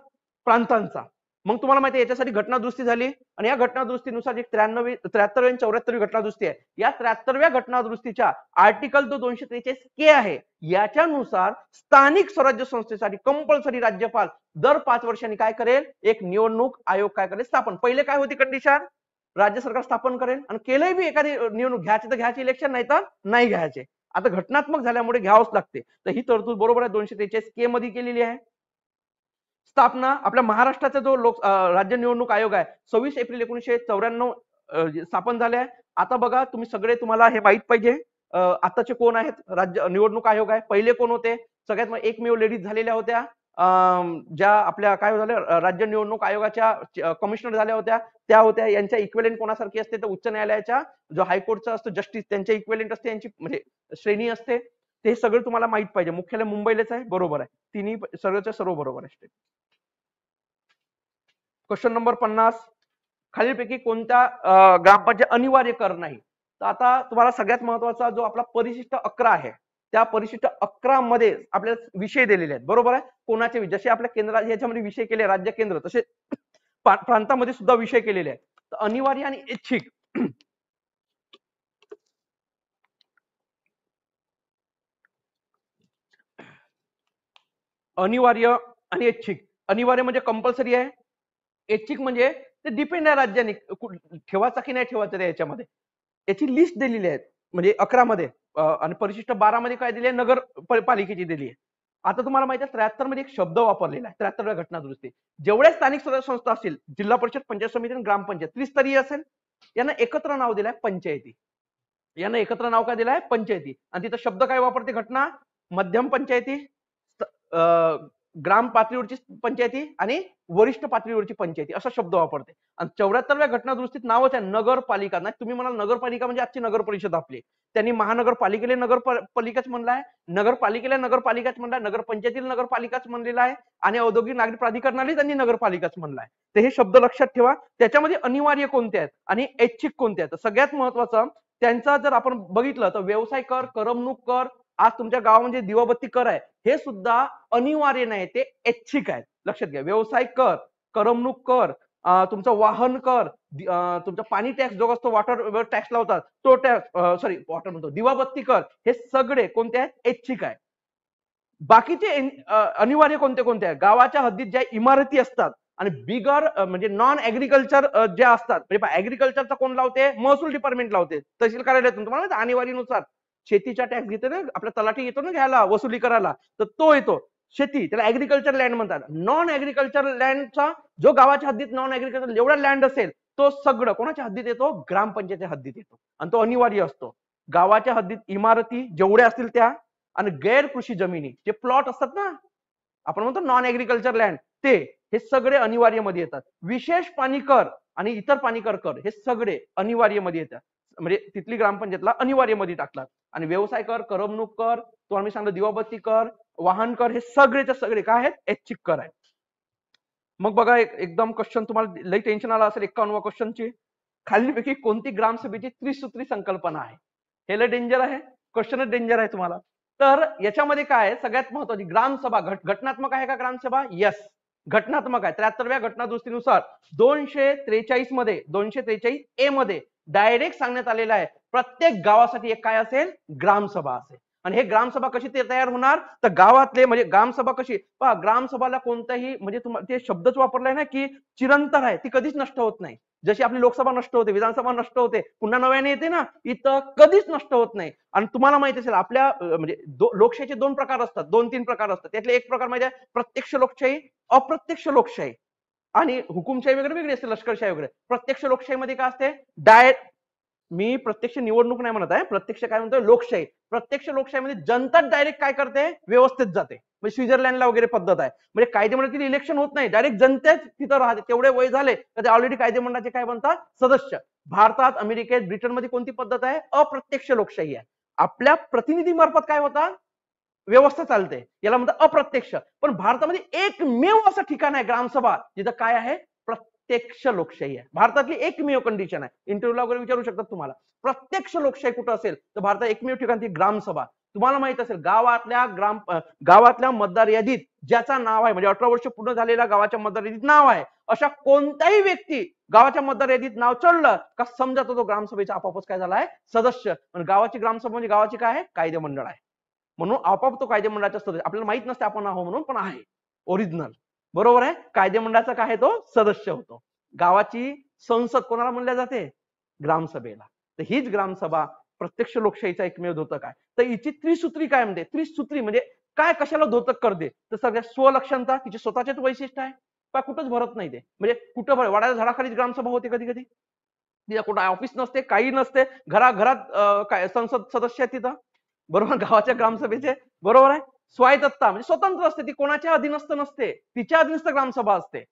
प्रांतांचा. मग तुम्हाला माहिती आहे याच्यासाठी घटनादुरुस्ती झाली आणि या घटनादुरुस्तीनुसार एक 73 आणि 74 घटनादुरुस्ती आहे. या 73व्या घटनादुरुस्तीच्या आर्टिकल 243 के आहे, याच्यानुसार स्थानिक स्वराज्य संस्थेसाठी कंपल्सरी राज्यपाल दर 5 वर्षांनी काय करेल, एक निवडणूक आयोग काय करेल स्थापन. पहिले काय होती कंडिशन, राज्य सरकार स्थापन करेल आणि केलंय बी एखादी निवडणूक घ्यायची तर घ्यायची इलेक्शन, नाही तर नाही घ्यायचे. आता घटनात्मक झाल्यामुळे घ्यावंच लागते. तर ही तरतूद बरोबर आहे 243 के मध्ये केलेली आहे. स्थापना आपल्या महाराष्ट्राचा जो राज्य निवडणूक आयोग आहे 26 एप्रिल 1994 स्थापन झाले आहे. आता बघा तुम्ही सगळे, तुम्हाला हे माहित पाहिजे आताचे कोण आहेत राज्य निवडणूक आयोग आहे. पहिले कोण होते, सगळ्यात एकमेव लेडीज झालेल्या होत्या, ज्या आपल्या काय झाल्या राज्य निवडणूक आयोगाच्या कमिशनर झाल्या होत्या, त्या होत्या. यांच्या इक्विलेंट कोणासारखी असते तर उच्च न्यायालयाच्या जो हायकोर्टचा असतो जस्टिस, त्यांच्या इक्विलेंट असते, यांची म्हणजे श्रेणी असते. ते सगळं तुम्हाला माहित पाहिजे. मुख्यालय मुंबईलाच आहे, बरोबर आहे. तिन्ही सर्वच्या सर्व बरोबर आहे. क्वेश्चन नंबर 50, खालीलपैकी कोणत्या ग्रामपंचायत अनिवार्य कर नाही. तर आता तुम्हाला सगळ्यात महत्वाचा जो आपला परिशिष्ट 11 आहे, त्या परिशिष्ट 11 मध्ये आपल्याला विषय दिलेले आहेत, बरोबर आहे. कोणाचे, जसे आपल्या केंद्रात याच्यामध्ये विषय केले राज्य केंद्र, तसे प्रांतामध्ये सुद्धा विषय केलेले आहेत. तर अनिवार्य आणि ऐच्छिक, अनिवार्य आणि ऐच्छिक. अनिवार्य म्हणजे कंपल्सरी आहे, ऐच्छिक म्हणजे ते डिपेंड आहे राज्याने ठेवायचा की नाही ठेवायचा याच्यामध्ये. याची लिस्ट दिलेली आहे म्हणजे 11 मध्ये, आणि परिशिष्ट 12 मध्ये काय दिली आहे, नगर पालिकेची दिली आहे. आता तुम्हाला माहिती आहे 73 मध्ये एक शब्द वापरलेला आहे 73व्या घटनादुरुस्ती. जेवढ्या स्थानिक स्वराज्य संस्था असतील, जिल्हा परिषद, पंचायत समिती आणि ग्रामपंचायत त्रिस्तरीय असेल, यांना एकत्र नाव दिलंय पंचायती. यांना एकत्र नाव काय दिलंय, पंचायती. आणि तिथं शब्द काय वापरते घटना, मध्यम पंचायती, ग्राम पातळीवरची पंचायती आणि वरिष्ठ पातळीवरची पंचायती असा शब्द वापरते. आणि 74व्या घटनादुरुस्तीत नावच आहे नगरपालिका. नाही तुम्ही म्हणाल नगरपालिका म्हणजे आजची नगर परिषद आपली, त्यांनी महानगरपालिकेला नगरपालिकाच म्हणलाय, नगरपालिकेला नगरपालिकाच म्हणलाय, नगरपंचायतीला नगरपालिकाच म्हणलेला आहे, आणि औद्योगिक नागरी प्राधिकरणाला त्यांनी नगरपालिकाच म्हणलाय. तर हे शब्द लक्षात ठेवा. त्याच्यामध्ये अनिवार्य कोणते आहेत आणि ऐच्छिक कोणते आहेत. सगळ्यात महत्वाचं त्यांचा जर आपण बघितलं तर व्यवसाय कर, करमणूक कर, आज तुमच्या गावामध्ये दिवाबत्ती कर आहे, हे सुद्धा अनिवार्य नाही, ते ऐच्छिक आहेत. लक्षात घ्या, व्यवसाय कर, करमणूक कर, तुमचा वाहन कर, तुमचा पाणी टॅक्स जो असतो, वॉटर टॅक्स लावतात तो टॅक्स, वॉटर म्हणतो, दिवाबत्ती कर, हे सगळे कोणते आहेत, ऐच्छिक आहे. बाकीचे अनिवार्य कोणते कोणते आहेत, गावाच्या हद्दीत ज्या इमारती असतात आणि बिगर म्हणजे नॉन ऍग्रिकल्चर ज्या असतात, म्हणजे ऍग्रिकल्चरचा कोण लावते, महसूल डिपार्टमेंट लावते, तहसील कार्यालयातून. तुम्हाला अनिवार्यानुसार शेतीचा टॅक्स घेते ना, आपला तलाठी येतो ना घ्यायला, वसुली करायला, तर तो येतो शेती, त्याला ऍग्रिकल्चर लँड म्हणतात. नॉन ऍग्रिकल्चर लँडचा जो गावाच्या हद्दीत नॉन ऍग्रिकल्चर जेवढा लँड असेल तो सगळं कोणाच्या हद्दीत येतो, ग्रामपंचायतीच्या हद्दीत येतो, आणि तो अनिवार्य असतो. गावाच्या हद्दीत इमारती जेवढ्या असतील त्या, आणि गैर कृषी जमिनी जे प्लॉट असतात ना, आपण म्हणतो नॉन ऍग्रिकल्चर लँड, ते हे सगळे अनिवार्य मध्ये येतात. विशेष पाणी कर आणि इतर पाणी कर हे सगळे अनिवार्य मध्ये येतात, म्हणजे तिथली ग्रामपंचायतला अनिवार्य मध्ये टाकतात. आणि व्यवसाय कर, करमणूक कर, तो आम्ही सांगतो दिवाबत्ती कर, वाहन कर, हे सगळेच्या सगळे काय आहेत, ऐच्छिक कर आहेत. मग बघा एकदम क्वेश्चन तुम्हाला लई टेन्शन आला असेल 51व्या क्वेश्चनची, खालीलपैकी कोणती ग्रामसभेची त्रिसूत्री संकल्पना आहे. हे लय डेंजर आहे, क्वेश्चनच डेंजर आहे तुम्हाला. तर याच्यामध्ये काय आहे, सगळ्यात महत्वाची ग्रामसभा घटनात्मक आहे का ग्रामसभा, यस घटनात्मक आहे. 73व्या घटनादुरुस्तीनुसार 243 मध्ये 243 ए मध्ये डायरेक्ट सांगण्यात आलेलं आहे प्रत्येक गावासाठी एक काय असेल, ग्रामसभा असेल. आणि हे ग्रामसभा कशी तयार होणार, तर गावातले म्हणजे ग्रामसभा कशी पहा, ग्रामसभाला कोणताही म्हणजे ते शब्दच वापरलाय ना की चिरंतर आहे, ती कधीच नष्ट होत नाही. जशी आपली लोकसभा नष्ट होते, विधानसभा नष्ट होते, पुन्हा नव्याने येते ना, इथं कधीच नष्ट होत नाही. आणि तुम्हाला माहिती असेल आपल्या म्हणजे लोकशाहीचे 2 प्रकार असतात, 2-3 प्रकार असतात. त्यातले एक प्रकार म्हणजे प्रत्यक्ष लोकशाही, अप्रत्यक्ष लोकशाही. आणि हुकुमशाही वगैरे वेगळी असते, लष्करशाही वगैरे. प्रत्यक्ष लोकशाहीमध्ये काय असते, डायरेक्ट, मी प्रत्यक्ष निवडणूक नाही म्हणत आहे, प्रत्यक्ष काय म्हणतोय, लोकशाही. प्रत्यक्ष लोकशाहीमध्ये जनता डायरेक्ट काय करते, व्यवस्थित जाते. म्हणजे स्वित्झर्लंडला वगैरे पद्धत आहे. म्हणजे कायदेमंडळातील इलेक्शन होत नाही, डायरेक्ट जनतेच तिथं राहते. तेवढे वय झाले तर ते ऑलरेडी कायदेमंडळाचे काय बनतात, सदस्य. भारतात, अमेरिकेत, ब्रिटनमध्ये कोणती पद्धत आहे, अप्रत्यक्ष लोकशाही आहे. आपल्या प्रतिनिधीमार्फत काय होतात, व्यवस्था चालते, याला म्हणतात अप्रत्यक्ष. पण भारतामध्ये एकमेव असं ठिकाण आहे ग्रामसभा जिथं काय आहे, प्रत्यक्ष लोकशाही आहे. भारतातली एकमेव कंडिशन आहे. इंटरव्ह्यूला वगैरे विचारू शकतात तुम्हाला, प्रत्यक्ष लोकशाही कुठं असेल तर भारतात एकमेव ठिकाण ती ग्रामसभा. तुम्हाला माहित असेल गावातल्या मतदार यादीत ज्याचा नाव आहे, म्हणजे 18 वर्ष पूर्ण झालेल्या गावाच्या मतदार यादीत नाव आहे, अशा कोणताही व्यक्ती गावाच्या मतदार यादीत नाव चढलं का समजा तो ग्रामसभेचा आपोआपच काय झालाय, सदस्य. पण गावाची ग्रामसभा म्हणजे गावाची काय आहे, कायदेमंडळ आहे. म्हणून आपोआप तो कायदेमंडळाचा सदस्य. आपल्याला माहित नसते आपण आहो म्हणून, पण आहे ओरिजिनल. बरोबर आहे. कायदेमंडळाचा काय आहे, तो सदस्य होतो. गावाची संसद कोणाला म्हणल्या जाते, ग्रामसभेला. तर हीच ग्रामसभा प्रत्यक्ष लोकशाहीचा एकमेव द्योतक आहे. तर हिची त्रिसूत्री काय म्हणते, त्रिसूत्री म्हणजे काय, कशाला द्योतक करते, तर सगळ्या स्वलक्षणता, तिचे स्वतःचेच वैशिष्ट्य आहे. काय कुठंच भरत नाही ते, म्हणजे कुठं वडाच्या झाडाखालीच ग्रामसभा होते कधी कधी, तिथं कुठं ऑफिस नसते, काही नसते, घराघरात काय संसद सदस्य आहे तिथं. बरोबर, गावाच्या ग्रामसभेचे. बरोबर आहे. स्वायत्तता म्हणजे स्वतंत्र असते, ती कोणाच्या अधीनस्थ नसते, तिच्या अधीनस्थ ग्रामसभा असते.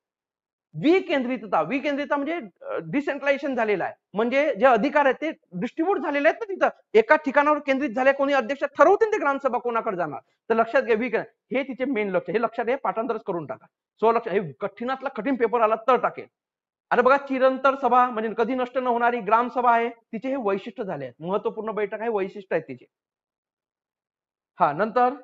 विकेंद्रितता म्हणजे डिसेंट्रलायझेशन झालेलं आहे, म्हणजे जे अधिकार आहेत ते डिस्ट्रीब्यूट झालेले आहेत ना, तिथं एका ठिकाणावर केंद्रित झाले. कोणी अध्यक्ष ठरवतील ते ग्रामसभा कोणाकडे जाणार. तर लक्षात घ्या, हे तिचे मेन लक्ष, हे लक्षात हे पाठांतरच करून टाका. स्वलक्ष, हे कठीणातला कठीण पेपर आला तर टाकेल. आता बघा, चिरंतर सभा म्हणजे कधी नष्ट न होणारी ग्रामसभा आहे, तिचे हे वैशिष्ट्य झाले आहेत. महत्वपूर्ण बैठक आहे, वैशिष्ट्य आहेत तिचे. हा, नंतर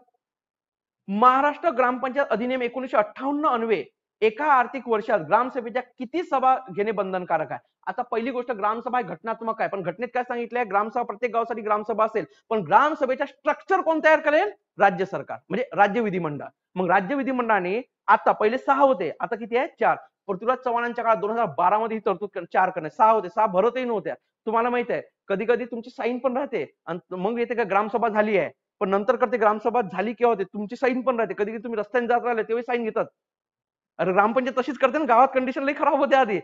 महाराष्ट्र ग्रामपंचायत अधिनियम 1958 अन्वये एका आर्थिक वर्षात ग्रामसभेच्या किती सभा घेणे बंधनकारक आहे. आता पहिली गोष्ट, ग्रामसभा घटनात्मक आहे, पण घटनेत काय सांगितलंय, ग्रामसभा प्रत्येक गावासाठी ग्रामसभा असेल, पण ग्रामसभेचा स्ट्रक्चर कोण तयार करेल, राज्य सरकार म्हणजे राज्य विधिमंडळ. मग राज्य विधिमंडळाने आता पहिले 6 होते, आता किती आहे, 4. पृथ्वीराज चव्हाणांच्या काळात 2012 मध्ये ही तरतूद 4 करण्यात, 6 होते, 6 भरतही नव्हत्या. तुम्हाला माहित आहे, कधी कधी तुमची साईन पण राहते आणि मग येते का ग्रामसभा झाली आहे, पण नंतर करते ग्रामसभा झाली केव्हा होते, तुमची साईन पण राहते. कधी कधी तुम्ही रस्त्याने जात राहिले तेव्हा साईन घेतात. अरे ग्रामपंचायत तशीच करते ना, गावात कंडिशन लई खराब होते आधी.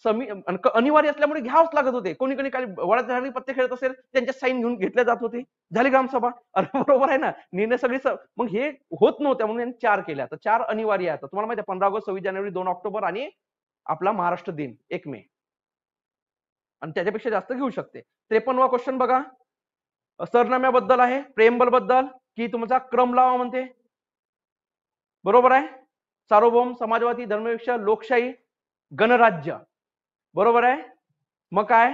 अनिवार्य असल्यामुळे घ्यावंच लागत होते. कोणी कोणी काही वडाच्या झाडाखाली पत्ते खेळत असेल, त्यांच्या साईन घेऊन घेतल्या जात होती, झाली ग्रामसभा. अरे बरोबर आहे ना, निर्णय सगळी मग हे होत नव्हत्या म्हणून 4 केल्या. तर 4 अनिवार्य आहे. तुम्हाला माहिती आहे, 15 ऑगस्ट, 26 जानेवारी, 2 ऑक्टोबर आणि आपला महाराष्ट्र दिन 1 मे, आणि त्याच्यापेक्षा जास्त घेऊ शकते. 53वा क्वेश्चन बघा, सरनाम्याबद्दल आहे, प्रेमबल बद्दल, की तुमचा क्रम लावा म्हणते. बरोबर आहे. सार्वभौम, समाजवादी, धर्मनिरपेक्ष, लोकशाही, गणराज्य. बरोबर आहे. मग काय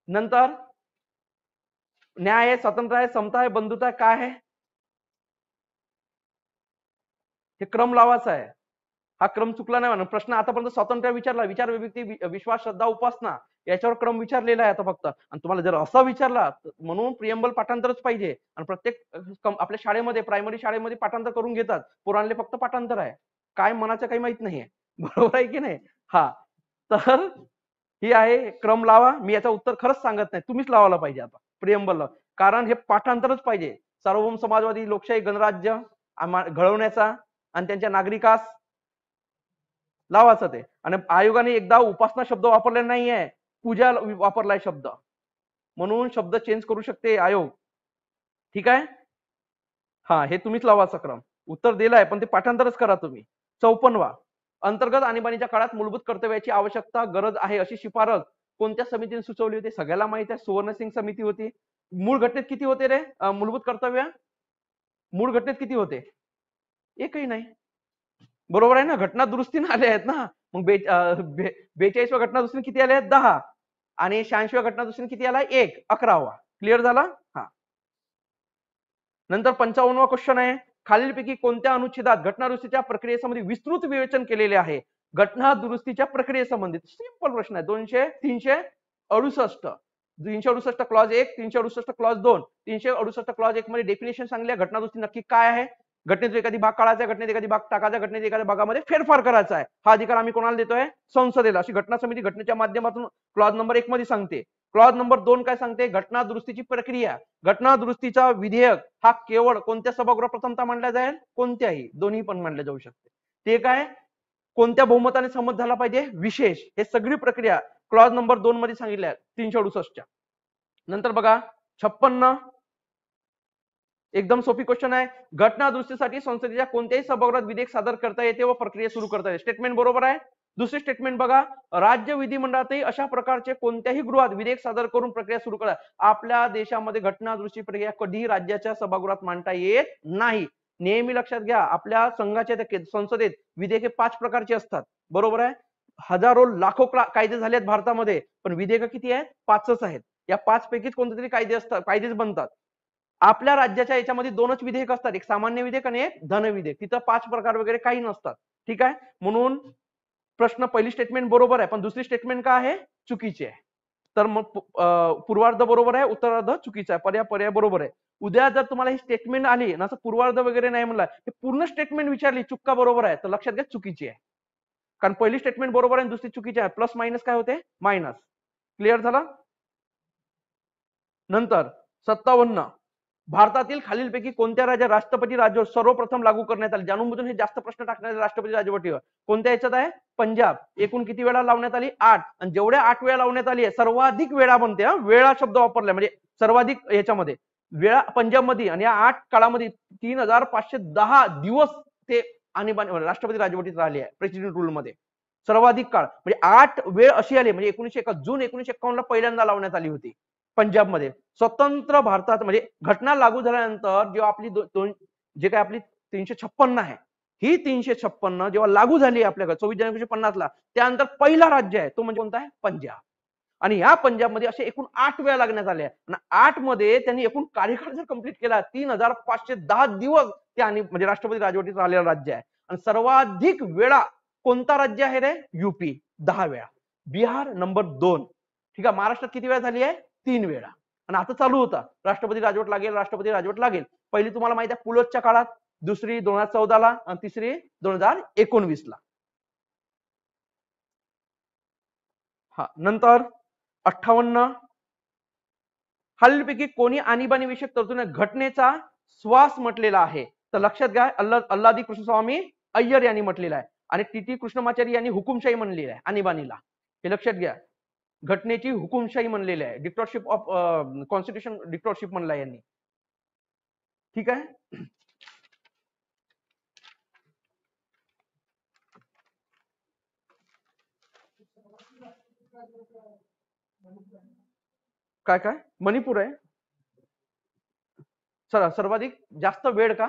नंतर, न्याय आहे, स्वतंत्र आहे, समता आहे, बंधुता आहे, काय आहे, हे क्रम लावायचा आहे. हा क्रम चुकला नाही म्हणून प्रश्न आतापर्यंत स्वातंत्र्य विचारला, विचार, विभक्ती, विश्वास, श्रद्धा, उपासना, याच्यावर क्रम विचारलेला आहे आता फक्त. आणि तुम्हाला जर असा विचारला, म्हणून प्रियम्बल पाठांतरच पाहिजे. आणि प्रत्येक आपल्या शाळेमध्ये, प्रायमरी शाळेमध्ये पाठांतर करून घेतात, पोरांले फक्त पाठांतर आहे, काय मनाचं काही माहित नाहीये. बरोबर आहे की नाही. हा, तर ही आहे, क्रम लावा. मी याचं उत्तर खरंच सांगत नाही, तुम्हीच लावायला पाहिजे आता प्रियम्बल, कारण हे पाठांतरच पाहिजे. सार्वभौम, समाजवादी, लोकशाही, गणराज्य घडवण्याचा आणि त्यांच्या नागरिकास लावायचं ते. आणि आयोगाने एकदा उपासना शब्द वापरलेला नाहीये, पूजा वापरलाय शब्द, म्हणून शब्द चेंज करू शकते आयोग. ठीक आहे. हा, हे तुम्हीच लावायचा क्रम. उत्तर दिलंय पण ते पाठांतरच करा तुम्ही. 54वा, अंतर्गत आणीबाणीच्या काळात मूलभूत कर्तव्याची आवश्यकता, गरज आहे अशी शिफारस कोणत्या समितीने सुचवली होती. सगळ्याला माहिती आहे, सुवर्णसिंग समिती होती. मूळ घटनेत किती होते रे मूलभूत कर्तव्य, मूळ घटनेत किती होते, एकही नाही. बरोबर आहे ना, घटना दुरुस्तीने आले आहेत ना. मग 42व्या घटना दुरुस्तीने किती आले आहेत, 10. आणि 86व्या घटना दुरुस्तीने किती आला, 1, 11वा. क्लिअर झाला. हा, नंतर 55वा क्वेश्चन आहे, खालीलपैकी कोणत्या अनुच्छेदात घटना दुरुस्तीच्या प्रक्रियेसंबंधी विस्तृत विवेचन केलेले आहे. घटना दुरुस्तीच्या प्रक्रियेसंबंधित सिंपल प्रश्न आहे. 368 क्लॉज 1, 368 क्लॉज 2, 368 क्लॉज 1 मध्ये डेफिनेशन सांगली, घटना दुरुस्ती नक्की काय आहे, घटनेचा एखादी भाग काढायचा आहे, घटनेत एखादी भाग टाकायचा, घटनेत एखाद्या भागामध्ये फेरफार करायचा आहे, हा अधिकार आम्ही कोणाला देतोय? संसदेला. अशी घटना समिती घटनेच्या माध्यमातून क्लॉज नंबर 1 मध्ये सांगते. क्लॉज नंबर 2 काय सांगते? घटना दुरुस्तीची प्रक्रिया. घटना दुरुस्तीचा विधेयक हा केवळ कोणत्या सभागृहात प्रथमतः मांडला जाईल? कोणत्याही, दोन्ही पण मांडले जाऊ शकते. ते काय? कोणत्या बहुमताने संमत झाला पाहिजे? विशेष. हे सगळी प्रक्रिया क्लॉज नंबर 2 मध्ये सांगितल्या 368च्या. नंतर बघा 56, एकदम सोपी क्वेश्चन आहे. घटना दुरुस्तीसाठी संसदेच्या कोणत्याही सभागृहात विधेयक सादर करता येते व प्रक्रिया सुरू करता येते. स्टेटमेंट बरोबर आहे. दुसरी स्टेटमेंट बघा, राज्य विधिमंडळातही अशा प्रकारचे कोणत्याही गृहात विधेयक सादर करून प्रक्रिया सुरू करा. आपल्या देशामध्ये घटना दुरुस्ती प्रक्रिया कधीही राज्याच्या सभागृहात मांडता येत नाही. नेहमी लक्षात घ्या, आपल्या संघाच्या संसदेत विधेयके 5 प्रकारची असतात. बरोबर आहे. हजारो लाखो कायदे झाले आहेत भारतामध्ये, पण विधेयक किती आहेत? 5च आहेत. या 5 पैकीच कोणते तरी कायदे असतात, कायदेच बनतात. आपल्या राज्याच्या याच्यामध्ये 2च विधेयक असतात, एक सामान्य विधेयक आणि एक धन विधेयक. तिथं 5 प्रकार वगैरे काही नसतात. ठीक आहे. म्हणून प्रश्न पहिली स्टेटमेंट बरोबर आहे, पण दुसरी स्टेटमेंट काय आहे? चुकीची आहे. तर मग पूर्वार्ध बरोबर आहे, उत्तरार्ध चुकीचा आहे. पर्याय बरोबर आहे. उद्या जर तुम्हाला ही स्टेटमेंट आली ना, पूर्वार्ध वगैरे नाही म्हणला, हे पूर्ण स्टेटमेंट विचारली, चुक्का बरोबर आहे, तर लक्षात घ्या चुकीची आहे. कारण पहिली स्टेटमेंट बरोबर आहे आणि दुसरी चुकीची आहे. प्लस मायनस काय होते? मायनस. क्लिअर झाला? नंतर 57, भारतातील खालीलपैकी कोणत्या राज्यात राष्ट्रपती राजवट सर्वप्रथम लागू करण्यात आली? जाणून हे जास्त प्रश्न टाकण्यात राष्ट्रपती राजवटीवर. कोणत्या याच्यात आहे? पंजाब. एकूण किती वेळा लावण्यात आली? 8. आणि जेवढ्या 8 वेळा लावण्यात आली आहे, सर्वाधिक वेळा बनते. वेळा शब्द वापरलाय, म्हणजे सर्वाधिक याच्यामध्ये वेळा पंजाबमध्ये, आणि या 8 काळामध्ये 3510 दिवस ते आणीबाणी राष्ट्रपती राजवटीत राहिले आहे, प्रेसिडेंट रूल मध्ये. सर्वाधिक काळ म्हणजे 8 वेळ अशी आली, म्हणजे 1951 जून 1951 ला पहिल्यांदा लावण्यात आली होती पंजाबमध्ये. स्वतंत्र भारतात म्हणजे घटना लागू झाल्यानंतर जेव्हा आपली जे काय आपली 356 आहे, ही 356 जेव्हा लागू झाली आपल्याकडे 24 जानेवारी 1950 ला, त्यानंतर पहिला राज्य आहे तो म्हणजे कोणता आहे? पंजाब. आणि या पंजाबमध्ये असे एकूण 8 वेळा लागण्यात आल्या. आणि 8 मध्ये त्यांनी एकूण कार्यकाळ जर कंप्लीट केला 3510 दिवस ते आणि म्हणजे राष्ट्रपती राजवटीत राहिलेलं राज्य आहे. आणि सर्वाधिक वेळा कोणता राज्य आहे रे? यूपी, 10 वेळा. बिहार नंबर 2. ठीक आहे. महाराष्ट्रात किती वेळा झाली आहे? 3 वेळा. आणि आता चालू होता राष्ट्रपती राजवट लागेल, राष्ट्रपती राजवट लागेल. पहिली तुम्हाला माहिती आहे पुलोतच्या काळात, दुसरी 2014 ला आणि तिसरी 2019 ला. हा. नंतर 58, खालीलपैकी कोणी आणीबाणी विषयक तरतुदी घटनेचा श्वास म्हटलेला आहे? तर लक्षात घ्या, अल्लादी कृष्णस्वामी अय्यर यांनी म्हटलेला आहे, आणि टी कृष्णमाचारी यांनी हुकुमशाही म्हणलेली आहे आणीबाणीला. हे लक्षात घ्या, घटनेची हुकुमशाही म्हणलेली आहे. डिक्टोरशिप ऑफ कॉन्स्टिट्यूशन डिक्टोरशिप म्हणला यांनी. ठीक आहे. काय काय? मणिपूर आहे. सर्वाधिक जास्त वेळ का?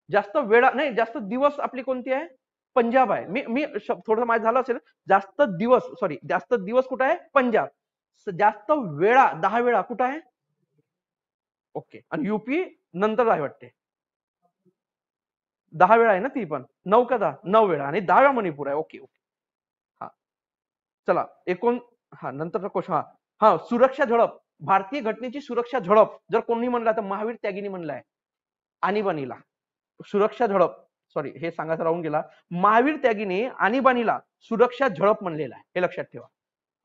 जास्त वेळा नाही, जास्त दिवस आपली कोणती आहे? पंजाब आहे. मी थोडं माहिती झालं असेल. जास्त दिवस, सॉरी, जास्त दिवस कुठं आहे? पंजाब. जास्त वेळा 10 वेळा कुठं आहे? ओके. आणि यूपी नंतर आहे वाटते. 10 वेळा आहे ना ती पण. 9 का 10? 9 वेळा. आणि 10 वेळा मणिपूर आहे. Okay okay. हा चला हा नंतरचा क्वेश्चन. हा सुरक्षा झडप, भारतीय घटनेची सुरक्षा झडप जर कोणी म्हणला तर महावीर त्यागीने म्हणलाय आणीबाणीला. सुरक्षा झडप, सॉरी हे सांगायचं राहून गेला. महावीर त्यागीने आणीबाणीला सुरक्षा झडप म्हणलेला आहे, हे लक्षात ठेवा.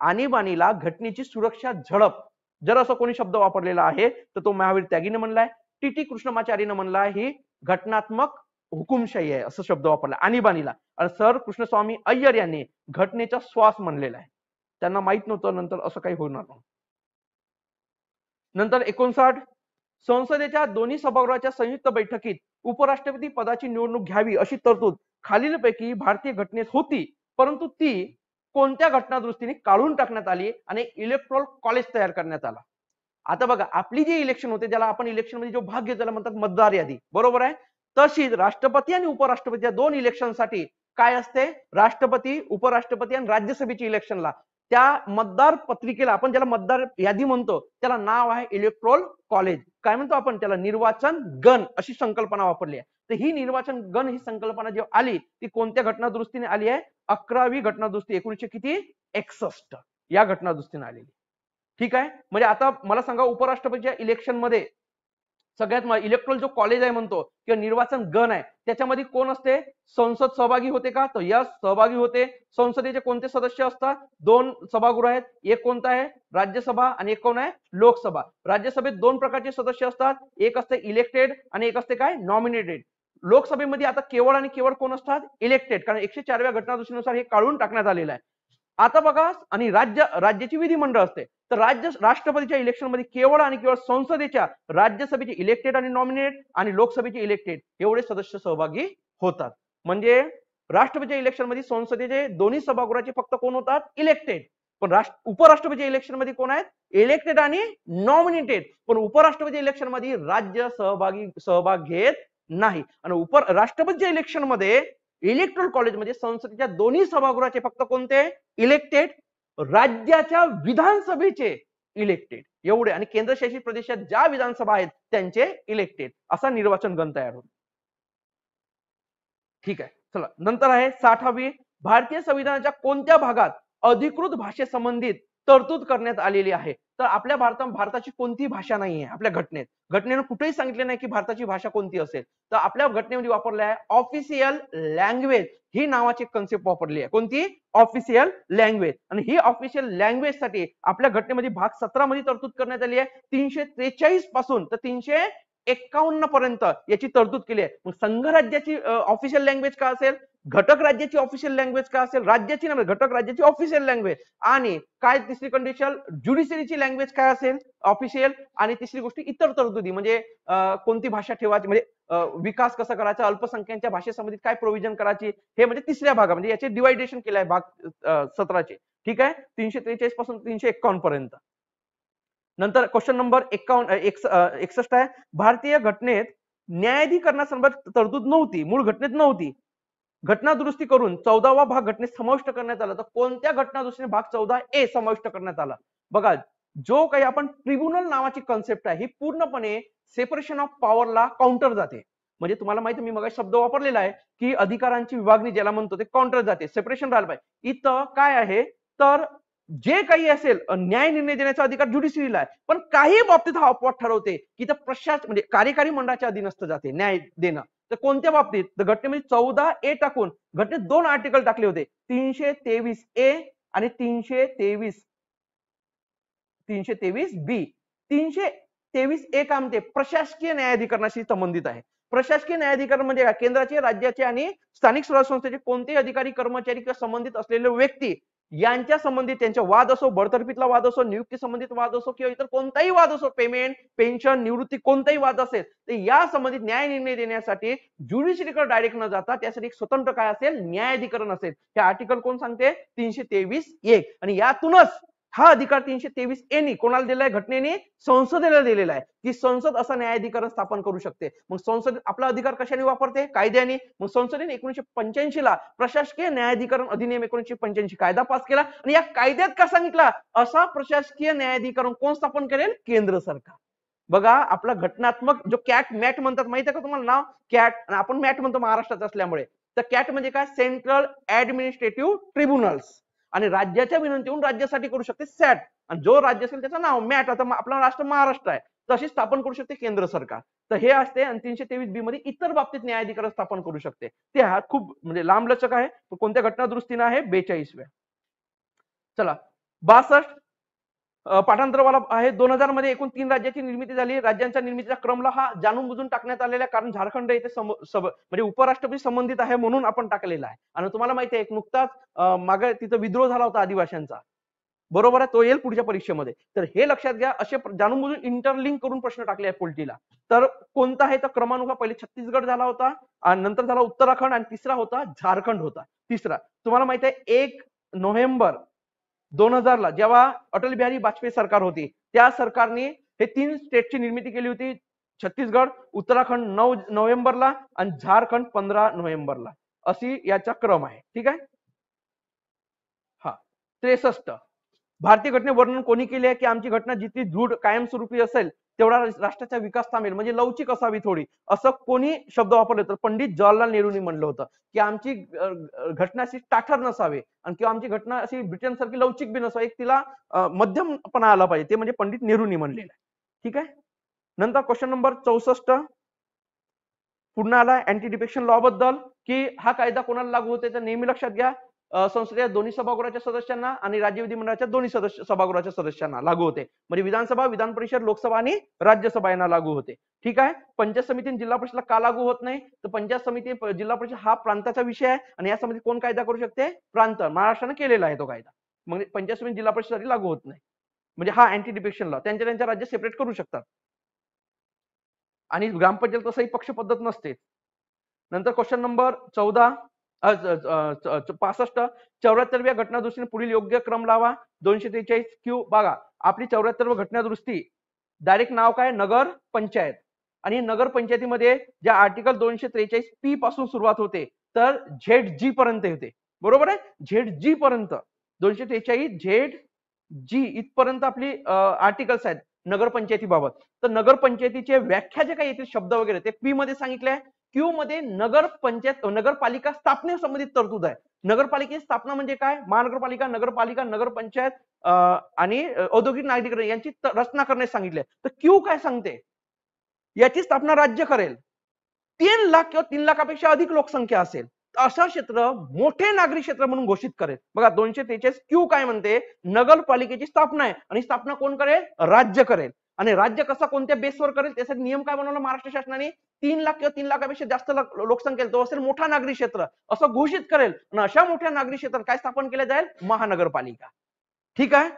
आणीबाणीला घटनेची सुरक्षा झडप जर असं कोणी शब्द वापरलेला आहे तर तो महावीर त्यागीने म्हणलाय. टी कृष्णमाचारीने म्हणलाय ही घटनात्मक हुकुमशाही आहे असं शब्द वापरला आणीबाणीला. आणि सर कृष्णस्वामी अय्यर यांनी घटनेचा श्वास म्हणलेला आहे. त्यांना माहित नव्हतं, नंतर असं काही होणार नाही. नंतर 59, संसदेच्या दोन्ही सभागृहाच्या संयुक्त बैठकीत उपराष्ट्रपती पदाची निवडणूक घ्यावी अशी तरतूद खालीलपैकी भारतीय घटनेत होती, परंतु ती कोणत्या घटना दृष्टीने काढून टाकण्यात आली आणि इलेक्टोरल कॉलेज तयार करण्यात आला? आता बघा, आपली जे इलेक्शन होते ज्याला आपण इलेक्शन मध्ये जो भाग घेतो त्याला म्हणतात मतदार यादी, बरोबर आहे. तशीच राष्ट्रपती आणि उपराष्ट्रपतीच्या 2 इलेक्शनसाठी काय असते? राष्ट्रपती, उपराष्ट्रपती आणि राज्यसभेची इलेक्शनला त्या मतदार पत्रिकेला आपण ज्याला मतदार यादी म्हणतो त्याला नाव आहे इलेक्टोरल कॉलेज. काय म्हणतो आपण त्याला? निर्वाचन गण अशी संकल्पना वापरली आहे. तर ही निर्वाचन गण ही संकल्पना जेव्हा आली ती कोणत्या घटना दुरुस्तीने आली आहे? 11वी घटना दुरुस्ती 1961 या घटना दुरुस्तीने आलेली. ठीक आहे. म्हणजे आता मला सांगा, उपराष्ट्रपतीच्या इलेक्शन मध्ये सगळ्यात इलेक्ट्रोल जो कॉलेज आहे म्हणतो किंवा निर्वाचन गण आहे त्याच्यामध्ये कोण असते? संसद सहभागी होते का? तर यस, सहभागी होते. संसदेचे कोणते सदस्य असतात? 2 सभागृह आहेत. एक कोणता आहे? राज्यसभा आणि एक कोण आहे? लोकसभा. राज्यसभेत 2 प्रकारचे सदस्य असतात. एक असते इलेक्टेड आणि एक असते काय? नॉमिनेटेड. लोकसभेमध्ये आता केवळ आणि केवळ कोण असतात? इलेक्टेड. कारण 104व्या घटनादुरुस्तीनुसार हे काढून टाकण्यात आलेलं आहे. आता बघा, आणि राज्याची विधिमंडळ असते. तर राष्ट्रपतीच्या इलेक्शन मध्ये केवळ आणि केवळ संसदेच्या, राज्यसभेचे इलेक्टेड आणि नॉमिनेट आणि लोकसभेचे इलेक्टेड एवढे सदस्य सहभागी होतात. म्हणजे राष्ट्रपतीच्या इलेक्शन मध्ये संसदेचे दोन्ही सभागृहाचे फक्त कोण होतात? इलेक्टेड. पण उपराष्ट्रपतीच्या इलेक्शन मध्ये कोण आहेत? इलेक्टेड आणि नॉमिनेटेड. पण उपराष्ट्रपती इलेक्शन मध्ये राज्य सहभाग घेत नाही. आणि राष्ट्रपतीच्या इलेक्शन मध्ये इलेक्ट्रोल कॉलेजमध्ये संसदेच्या दोन्ही सभागृहाचे फक्त कोणते? इलेक्टेड. राज्याच्या विधानसभेचे इलेक्टेड एवढे, आणि केंद्रशासित प्रदेशात ज्या विधानसभा आहेत त्यांचे इलेक्टेड. असा निर्वाचन गण तयार होतो. ठीक आहे. चला, नंतर आहे 60वी. भारतीय संविधानाच्या कोणत्या भागात अधिकृत भाषेसंबंधित तरतूद करण्यात आलेली आहे? तर आपल्या भारताची कोणती भाषा नाही आहे आपल्या घटनेनं कुठेही सांगितले नाही की भारताची भाषा कोणती असेल. तर आपल्या घटनेमध्ये वापरले आहे ऑफिशियल लँग्वेज ही नावाची कन्सेप्ट वापरली आहे. कोणती? Official language. आणि ही ऑफिशियल लँग्वेज साठी आपल्या घटनेमध्ये भाग 17 मध्ये तरतूद करण्यात आली आहे. 343 पासून तर 351 पर्यंत याची तरतूद केली आहे. मग संघ राज्याची ऑफिशियल लँग्वेज काय असेल? घटक राज्याची ऑफिशियल लँग्वेज काय असेल? राज्याची नाही, घटक राज्याची ऑफिशियल लँग्वेज. आणि काय तिसरी कंडिशन? ज्युडिशरीची लँग्वेज काय असेल? ऑफिशियल. आणि तिसरी गोष्ट इतर तरतुदी, म्हणजे कोणती भाषा ठेवायची, म्हणजे विकास कसा करायचा, अल्पसंख्याकांच्या भाषेसंबंधित काय प्रोव्हिजन करायची, हे म्हणजे तिसऱ्या भागा, म्हणजे याचे डिवायडेशन केलं आहे भाग 17चे. ठीक आहे. 343 पासून 351 पर्यंत. नंतर क्वेश्चन नंबर 61 आहे. भारतीय घटनेत न्यायाधिकरणासंदर्भात तरतूद नव्हती, मूळ घटनेत नव्हती. घटना दुरुस्ती करून 14वा भाग घटनेत समाविष्ट करण्यात आला. तर कोणत्या घटना दुरुस्तीने भाग 14A समाविष्ट करण्यात आला? बघा, जो काही आपण ट्रिब्युनल नावाची कन्सेप्ट आहे ही पूर्णपणे सेपरेशन ऑफ पॉवरला काउंटर जाते. म्हणजे तुम्हाला माहिती, मी मग शब्द वापरलेला आहे की अधिकारांची विभागणी ज्याला म्हणतो ते काउंटर जाते, सेपरेशन राहिलं पाहिजे. इथं काय आहे? तर जे काही असेल न्याय निर्णय देण्याचा अधिकार ज्युडिशरीला आहे, पण काही बाबतीत हा अपवाद ठरवते की म्हणजे कार्यकारी मंडळाच्या अधीनस्थ जाते न्याय देणं. तर कोणत्या बाबतीत? तर घटनेमध्ये 14A टाकून घटनेत 2 आर्टिकल टाकले होते, 323A आणि 323B. 323A काय म्हणते? प्रशासकीय न्यायाधिकरणाशी संबंधित आहे. प्रशासकीय न्यायाधिकरण म्हणजे काय? केंद्राचे, राज्याचे आणि स्थानिक स्वराज्य संस्थेचे कोणतेही अधिकारी, कर्मचारी किंवा संबंधित असलेले व्यक्ती यांच्या संबंधित त्यांच्या वाद असो, बडतर्फीतला वाद असो, नियुक्ती संबंधित वाद असो किंवा इतर कोणताही वाद असो, पेमेंट, पेन्शन, निवृत्ती, कोणताही वाद असेल तर या संबंधित न्याय निर्णय देण्यासाठी ज्युडिशरीकडे डायरेक्ट न जाता त्यासाठी एक स्वतंत्र काय असेल? न्यायाधिकरण असेल. हे आर्टिकल कोण सांगते? 323A. आणि यातूनच हा अधिकार 323A नी कोणाला दिलाय? घटनेने संसदेला दिलेला आहे की संसद असा न्यायाधिकरण स्थापन करू शकते. मग संसद आपला अधिकार कशाने वापरते? कायद्याने. मग संसदेने 1985 ला प्रशासकीय न्यायाधिकरण अधिनियम 1985 कायदा पास केला. आणि या कायद्यात का सांगितला? असा प्रशासकीय न्यायाधिकरण कोण स्थापन करेल? केंद्र सरकार. बघा, आपला घटनात्मक जो कॅट मॅट म्हणतात, माहिती आहे का तुम्हाला नाव? कॅट. आणि आपण मॅट म्हणतो महाराष्ट्रात असल्यामुळे. तर कॅट म्हणजे काय? Central administrative tribunals. आणि राज्याच्या विनंतीवरून राज्यासाठी करू शकते सॅट. आणि जो राज्य असेल त्याचं नाव मॅट. आता आपला राष्ट्र महाराष्ट्र आहे, तशी स्थापन करू शकते केंद्र सरकार. तर हे असते. आणि 323B मध्ये इतर बाबतीत न्यायाधिकरण स्थापन करू शकते. ते हा खूप म्हणजे लांबलचक आहे. कोणत्या घटना दुरुस्तीने आहे? 42व्या. चला, 62 पाठांतरवाला आहे. 2000 मध्ये एकूण 3 राज्याची निर्मिती झाली. राज्यांच्या निर्मितीचा क्रमला हा जाणून बुजून टाकण्यात आलेला आहे, कारण झारखंड इथे म्हणजे उपराष्ट्रपती संबंधित आहे म्हणून आपण टाकलेला आहे. आणि तुम्हाला माहिती आहे एक नुकताच मागे तिथं विद्रोह झाला होता आदिवासींचा, बरोबर आहे, तो येईल पुढच्या परीक्षेमध्ये. तर हे लक्षात घ्या, असे जाणून बुजून इंटरलिंक करून प्रश्न टाकले आहेत पोलिटीला. तर कोणता आहे? तर क्रमानुसार पहिले छत्तीसगड झाला होता, आणि नंतर झाला उत्तराखंड, आणि तिसरा होता झारखंड होता. तिसरा तुम्हाला माहिती आहे 1 नोव्हेंबर 2000 ला जेव्हा अटल बिहारी वाजपेयी सरकार होती, त्या सरकारने हे 3 स्टेटची निर्मिती केली होती. छत्तीसगड, उत्तराखंड 9 नोव्हेंबरला आणि झारखंड 15 नोव्हेंबरला. अशी याचा क्रम आहे. ठीक आहे. हा, 63 भारतीय घटने वर्णन कोणी केले आहे? की आमची घटना जितकी दृढ कायमस्वरूपी असेल तेवढा राष्ट्राचा विकास थांबेल, म्हणजे लवचिक असावी थोडी, असं कोणी शब्द वापरले? तर पंडित जवाहरलाल नेहरूंनी म्हणलं होतं की आमची घटना अशी टाठर नसावी, आणि किंवा आमची घटना अशी ब्रिटन सारखी लवचिक बी नसावी, एक तिला मध्यमपणा आला पाहिजे, ते म्हणजे पंडित नेहरूंनी म्हणलेलं आहे. ठीक आहे. नंतर क्वेश्चन नंबर 64 पुन्हा आला अँटी डिफेक्शन लॉ बद्दल, की हा कायदा कोणाला लागू होते तर नेहमी लक्षात घ्या, संसदेच्या दोन्ही सभागृहाच्या सदस्यांना आणि राज्य विधिमंडळाच्या दोन्ही सभागृहाच्या सदस्यांना लागू होते. म्हणजे विधानसभा, विधान परिषद, लोकसभा आणि राज्यसभा यांना लागू होते. ठीक आहे. पंचायत समिती जिल्हा परिषदला का लागू होत नाही, तर पंचायत समिती जिल्हा परिषद हा प्रांताचा विषय आहे आणि या समितीत कोण कायदा करू शकते, प्रांत. महाराष्ट्राने केलेला आहे तो कायदा. मग पंचायत समिती जिल्हा परिषदसाठी लागू होत नाही. म्हणजे हा अँटी डिफेक्शन लॉ त्यांच्या राज्य सेपरेट करू शकतात. आणि ग्रामपंचायत तसंही पक्ष पद्धत नसते. नंतर क्वेश्चन नंबर 14 65 74व्या घटना दुरुस्तीने पुढील योग्य क्रम लावा. 243 क्यू बघा, आपली 74 घटना दुरुस्ती डायरेक्ट नाव काय, नगर पंचायत. आणि नगर पंचायतीमध्ये ज्या आर्टिकल 243 पी पासून सुरुवात होते तर ZG पर्यंत होते. बरोबर आहे. ZG पर्यंत 243 ZG इथपर्यंत आपली आर्टिकल्स आहेत नगरपंचायतीबाबत. तर नगरपंचायतीचे व्याख्या जे काही येतील शब्द वगैरे ते पी मध्ये सांगितले आहे. क्यू मध्ये नगरपालिका स्थापनेसंबंधित तरतूद आहे. नगरपालिकेची स्थापना म्हणजे काय, महानगरपालिका, नगरपालिका, नगरपंचायत आणि औद्योगिक नागरीकरण यांची रचना करण्यास सांगितले. तर क्यू काय सांगते, याची स्थापना राज्य करेल. 3 लाख किंवा 3 लाखापेक्षा अधिक लोकसंख्या असेल अशा क्षेत्र मोठे नागरी क्षेत्र म्हणून घोषित करेल. बघा 243 क्यू काय म्हणते, नगरपालिकेची स्थापना आहे आणि स्थापना कोण करेल, राज्य करेल. आणि राज्य कसा कोणत्या बेसवर करेल त्यासाठी नियम काय बनवला महाराष्ट्र शासनाने, 3 लाख किंवा 3 लाखापेक्षा जास्त लोकसंख्या तो असेल मोठा नागरी क्षेत्र असं घोषित करेल. आणि अशा मोठ्या नागरी क्षेत्रात काय स्थापन केलं जाईल, महानगरपालिका. ठीक आहे.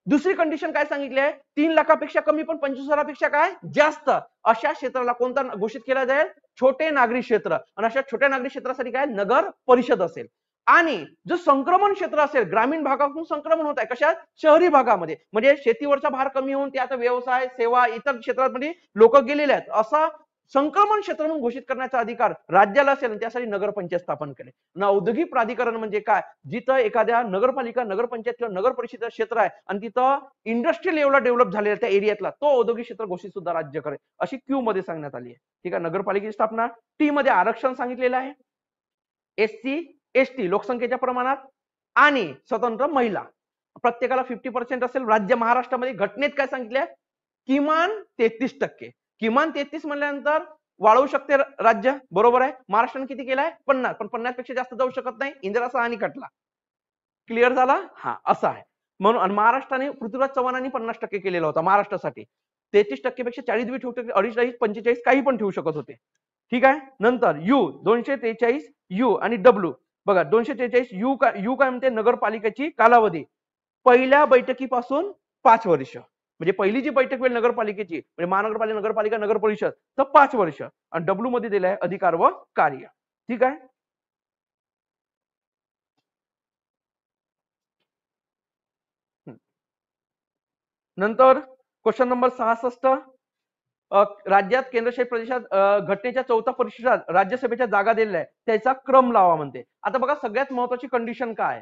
दुसरी कंडिशन काय सांगितली आहे, 3 लाखापेक्षा कमी पण 25,000पेक्षा काय जास्त अशा क्षेत्राला कोणता घोषित केला जाईल, छोटे नागरी क्षेत्र. आणि अशा छोट्या नागरी क्षेत्रासाठी काय, नगर परिषद असेल. आणि जो संक्रमण क्षेत्र असेल, ग्रामीण भागातून संक्रमण होत आहे कशात, शहरी भागामध्ये, म्हणजे शेतीवरचा भार कमी होऊन ते आता व्यवसाय, सेवा, इतर क्षेत्रांमध्ये लोक गेलेले आहेत, असा संक्रमण क्षेत्र म्हणून घोषित करण्याचा अधिकार राज्याला असेल. त्यासाठी नगरपंचायत स्थापन केले. आणि औद्योगिक प्राधिकरण म्हणजे काय, जिथं एखाद्या नगरपालिका, नगरपंचायत किंवा नगर परिषद क्षेत्र आहे आणि तिथं इंडस्ट्रियल एवढा डेव्हलप झालेला त्या एरियातला तो औद्योगिक क्षेत्र घोषित सुद्धा राज्य करेल, अशी क्यू मध्ये सांगण्यात आली आहे. ठीक आहे. नगरपालिकेची स्थापना. टी मध्ये आरक्षण सांगितलेलं आहे, SC ST लोकसंख्येच्या प्रमाणात आणि स्वतंत्र महिला प्रत्येकाला 50% असेल. राज्य महाराष्ट्रामध्ये घटनेत काय सांगितलंय, किमान 33%. किमान 33 म्हणल्यानंतर वाढवू शकते राज्य, बरोबर आहे. महाराष्ट्राने किती केलाय, 50, पण 50 पेक्षा जास्त जाऊ शकत नाही. इंदिरा आणि कटला. क्लिअर झाला. हा असं आहे. म्हणून महाराष्ट्राने पृथ्वीराज चव्हाणांनी 50% केलेला होता महाराष्ट्रासाठी. 33% पेक्षा 40 बी ठेवू शकते, 48, 45 काही पण ठेवू शकत होते. ठीक आहे. नंतर यू 243 यू आणि डब्ल्यू बघा 243 यू काय म्हणते, नगरपालिकेची कालावधी पहिल्या बैठकीपासून 5 वर्ष. म्हणजे पहिली जी बैठक होईल नगरपालिकेची म्हणजे महानगरपालिका, नगरपालिका, नगर परिषद तर 5 वर्ष. आणि डब्ल्यू मध्ये दिलाय अधिकार व कार्य. ठीक आहे. नंतर क्वेश्चन नंबर 66 राज्यात केंद्रशासित प्रदेशात घटनेच्या 4थ्या परिशिष्टात राज्यसभेच्या जागा दिलेल्या आहे त्याचा क्रम लावा म्हणते. आता बघा सगळ्यात महत्वाची कंडिशन काय,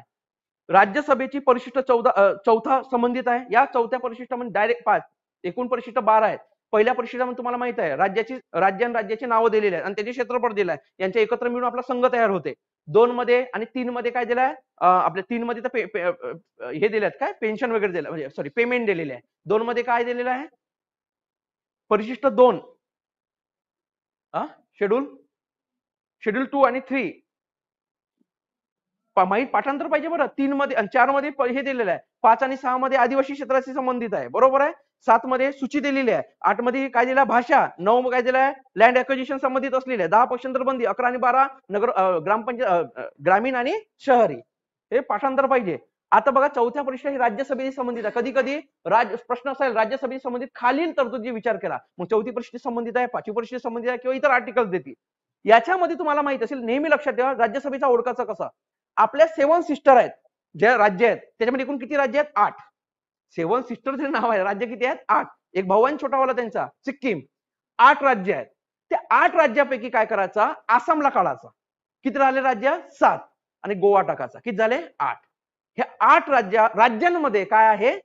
राज्यसभेची परिशिष्ट 4था संबंधित आहे. या 4थ्या परिशिष्टामध्ये डायरेक्ट 5, एकूण परिशिष्ट 12 आहेत. पहिल्या परिशिष्टामध्ये तुम्हाला माहित आहे राज्य आणि राज्याची नावं दिलेली आहेत आणि त्याचे क्षेत्रफळ दिलं आहे. यांचे एकत्र मिळून आपला संघ तयार होते. 2 मध्ये आणि 3 मध्ये काय दिलंय, आपल्या 3 मध्ये तर हे दिलेत काय, पेन्शन वगैरे दिलं, म्हणजे सॉरी पेमेंट दिलेले आहे. 2 मध्ये काय दिलेलं आहे, परिशिष्ट 2 शेड्यूल 2 आणि 3 माहित पाठांतर पाहिजे बरं. 3 मध्ये आणि 4 मध्ये हे दिलेलं आहे. 5 आणि 6 मध्ये आदिवासी क्षेत्राशी संबंधित आहे, बरोबर आहे. 7 मध्ये सूची दिलेली आहे. 8 मध्ये काय दिलं, भाषा. 9 मध्ये काय दिलं आहे, लँड ॲक्विजिशन संबंधित असलेले. 10 पक्षांतर बंदी. 11 आणि 12 नगर ग्रामपंचायत ग्रामीण आणि शहरी. हे पाठांतर पाहिजे. आता बघा 4थ्या परिशिष्ट ही राज्यसभेशी संबंधित आहे. कधी कधी प्रश्न असेल राज्यसभेशी संबंधित खालील तरतुदी विचार केला, मग 4थी परिशिष्ट संबंधित आहे, 5वी परिशिष्ट संबंधित आहे किंवा इतर आर्टिकल देतील. याच्यामध्ये तुम्हाला माहित असेल, नेहमी लक्षात ठेवा राज्यसभेचा ओळखाचा कसा, आपल्या 7 सिस्टर आहेत ज्या राज्य आहेत त्याच्यामध्ये एकूण किती राज्य आहेत, 8. 7 सिस्टर जे नाव आहे, राज्य किती आहेत, 8. एक भाऊ आणि छोटा वाला त्यांचा सिक्कीम. 8 राज्य आहेत. त्या 8 राज्यापैकी काय करायचा, आसामला काढायचा. किती राहिले राज्य, 7. आणि गोवा टाकायचा. किती झाले, 8. हे 8 राज्यांमध्ये काय आहे,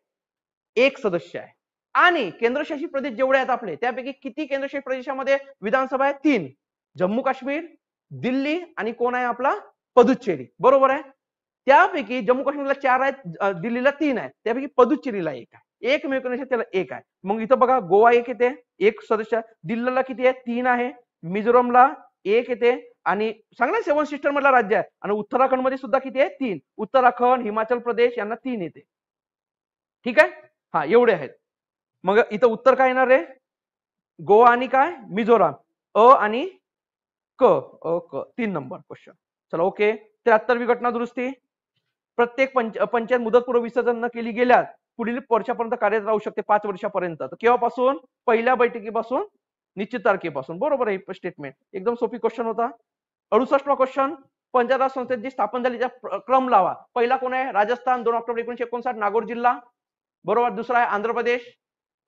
1 सदस्य आहे. आणि केंद्रशासित प्रदेश जेवढे आहेत आपले त्यापैकी किती केंद्रशासित प्रदेशामध्ये विधानसभा आहे, 3. जम्मू काश्मीर, दिल्ली आणि कोण आहे आपला, पुदुच्चेरी, बरोबर आहे. त्यापैकी जम्मू काश्मीरला 4 आहेत, दिल्लीला 3 आहेत, त्यापैकी पुदुच्चेरीला 1 आहे. एक मे 1900 त्याला एक आहे. मग इथं बघा गोवा एक येते, एक सदस्य. दिल्लीला किती आहे? 3 आहे. मिझोरमला एक येते आणि सांगा 7 सिस्टर मधला राज्य आहे. आणि उत्तराखंड मध्ये सुद्धा किती आहे? 3. उत्तराखंड, हिमाचल प्रदेश यांना 3 येते. ठीक आहे. हा एवढे आहेत. मग इथं उत्तर काय येणार आहे? गोवा आणि काय? मिझोराम. अ आणि क. 3 नंबर क्वेश्चन. चला ओके. 73वी घटना दुरुस्ती. प्रत्येक पंचायत मुदतपूर्व विसर्जन न केली गेल्यास पुढील वर्षापर्यंत कार्यरत राहू शकते 5 वर्षापर्यंत. तर केव्हापासून? पहिल्या बैठकीपासून निश्चित तारखेपासून. बरोबर आहे स्टेटमेंट. एकदम सोपी क्वेश्चन होता. 68वा क्वेश्चन. पंचायत राज संस्थेत जी स्थापन झाली त्या क्रम लावा. पहिला कोण आहे? राजस्थान 2 ऑक्टोबर 1959 नागौर जिल्हा. बरोबर. दुसरा आहे आंध्र प्रदेश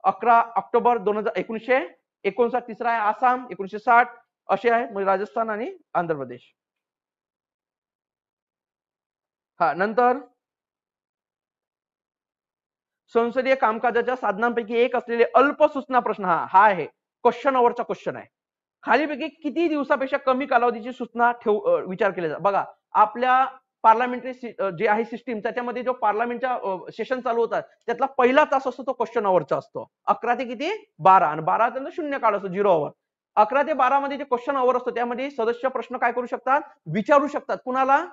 11 ऑक्टोबर 1959. तिसरा आहे आसाम 1960. असे आहे म्हणजे राजस्थान आणि आंध्र प्रदेश. हा नंतर संसदीय कामकाजाच्या साधनांपैकी एक असलेले अल्प सूचना प्रश्न. हा आहे क्वेश्चन ओव्हरचा क्वेश्चन आहे. खालीपैकी किती दिवसापेक्षा कमी कालावधीची सूचना विचार केले जातात? बघा आपल्या पार्लमेंटरी जे आहे सिस्टीम त्याच्यामध्ये जो पार्लमेंटच्या सेशन चालू होतात त्यातला पहिला तास असतो तो क्वेश्चन ओव्हरचा असतो. 11 ते किती? 12 आणि 12 त्यानंतर शून्य काळ असतो 0 ओव्हर. 11 ते 12 मध्ये जे क्वेश्चन ओव्हर असतो त्यामध्ये सदस्य प्रश्न काय करू शकतात? विचारू शकतात. कुणाला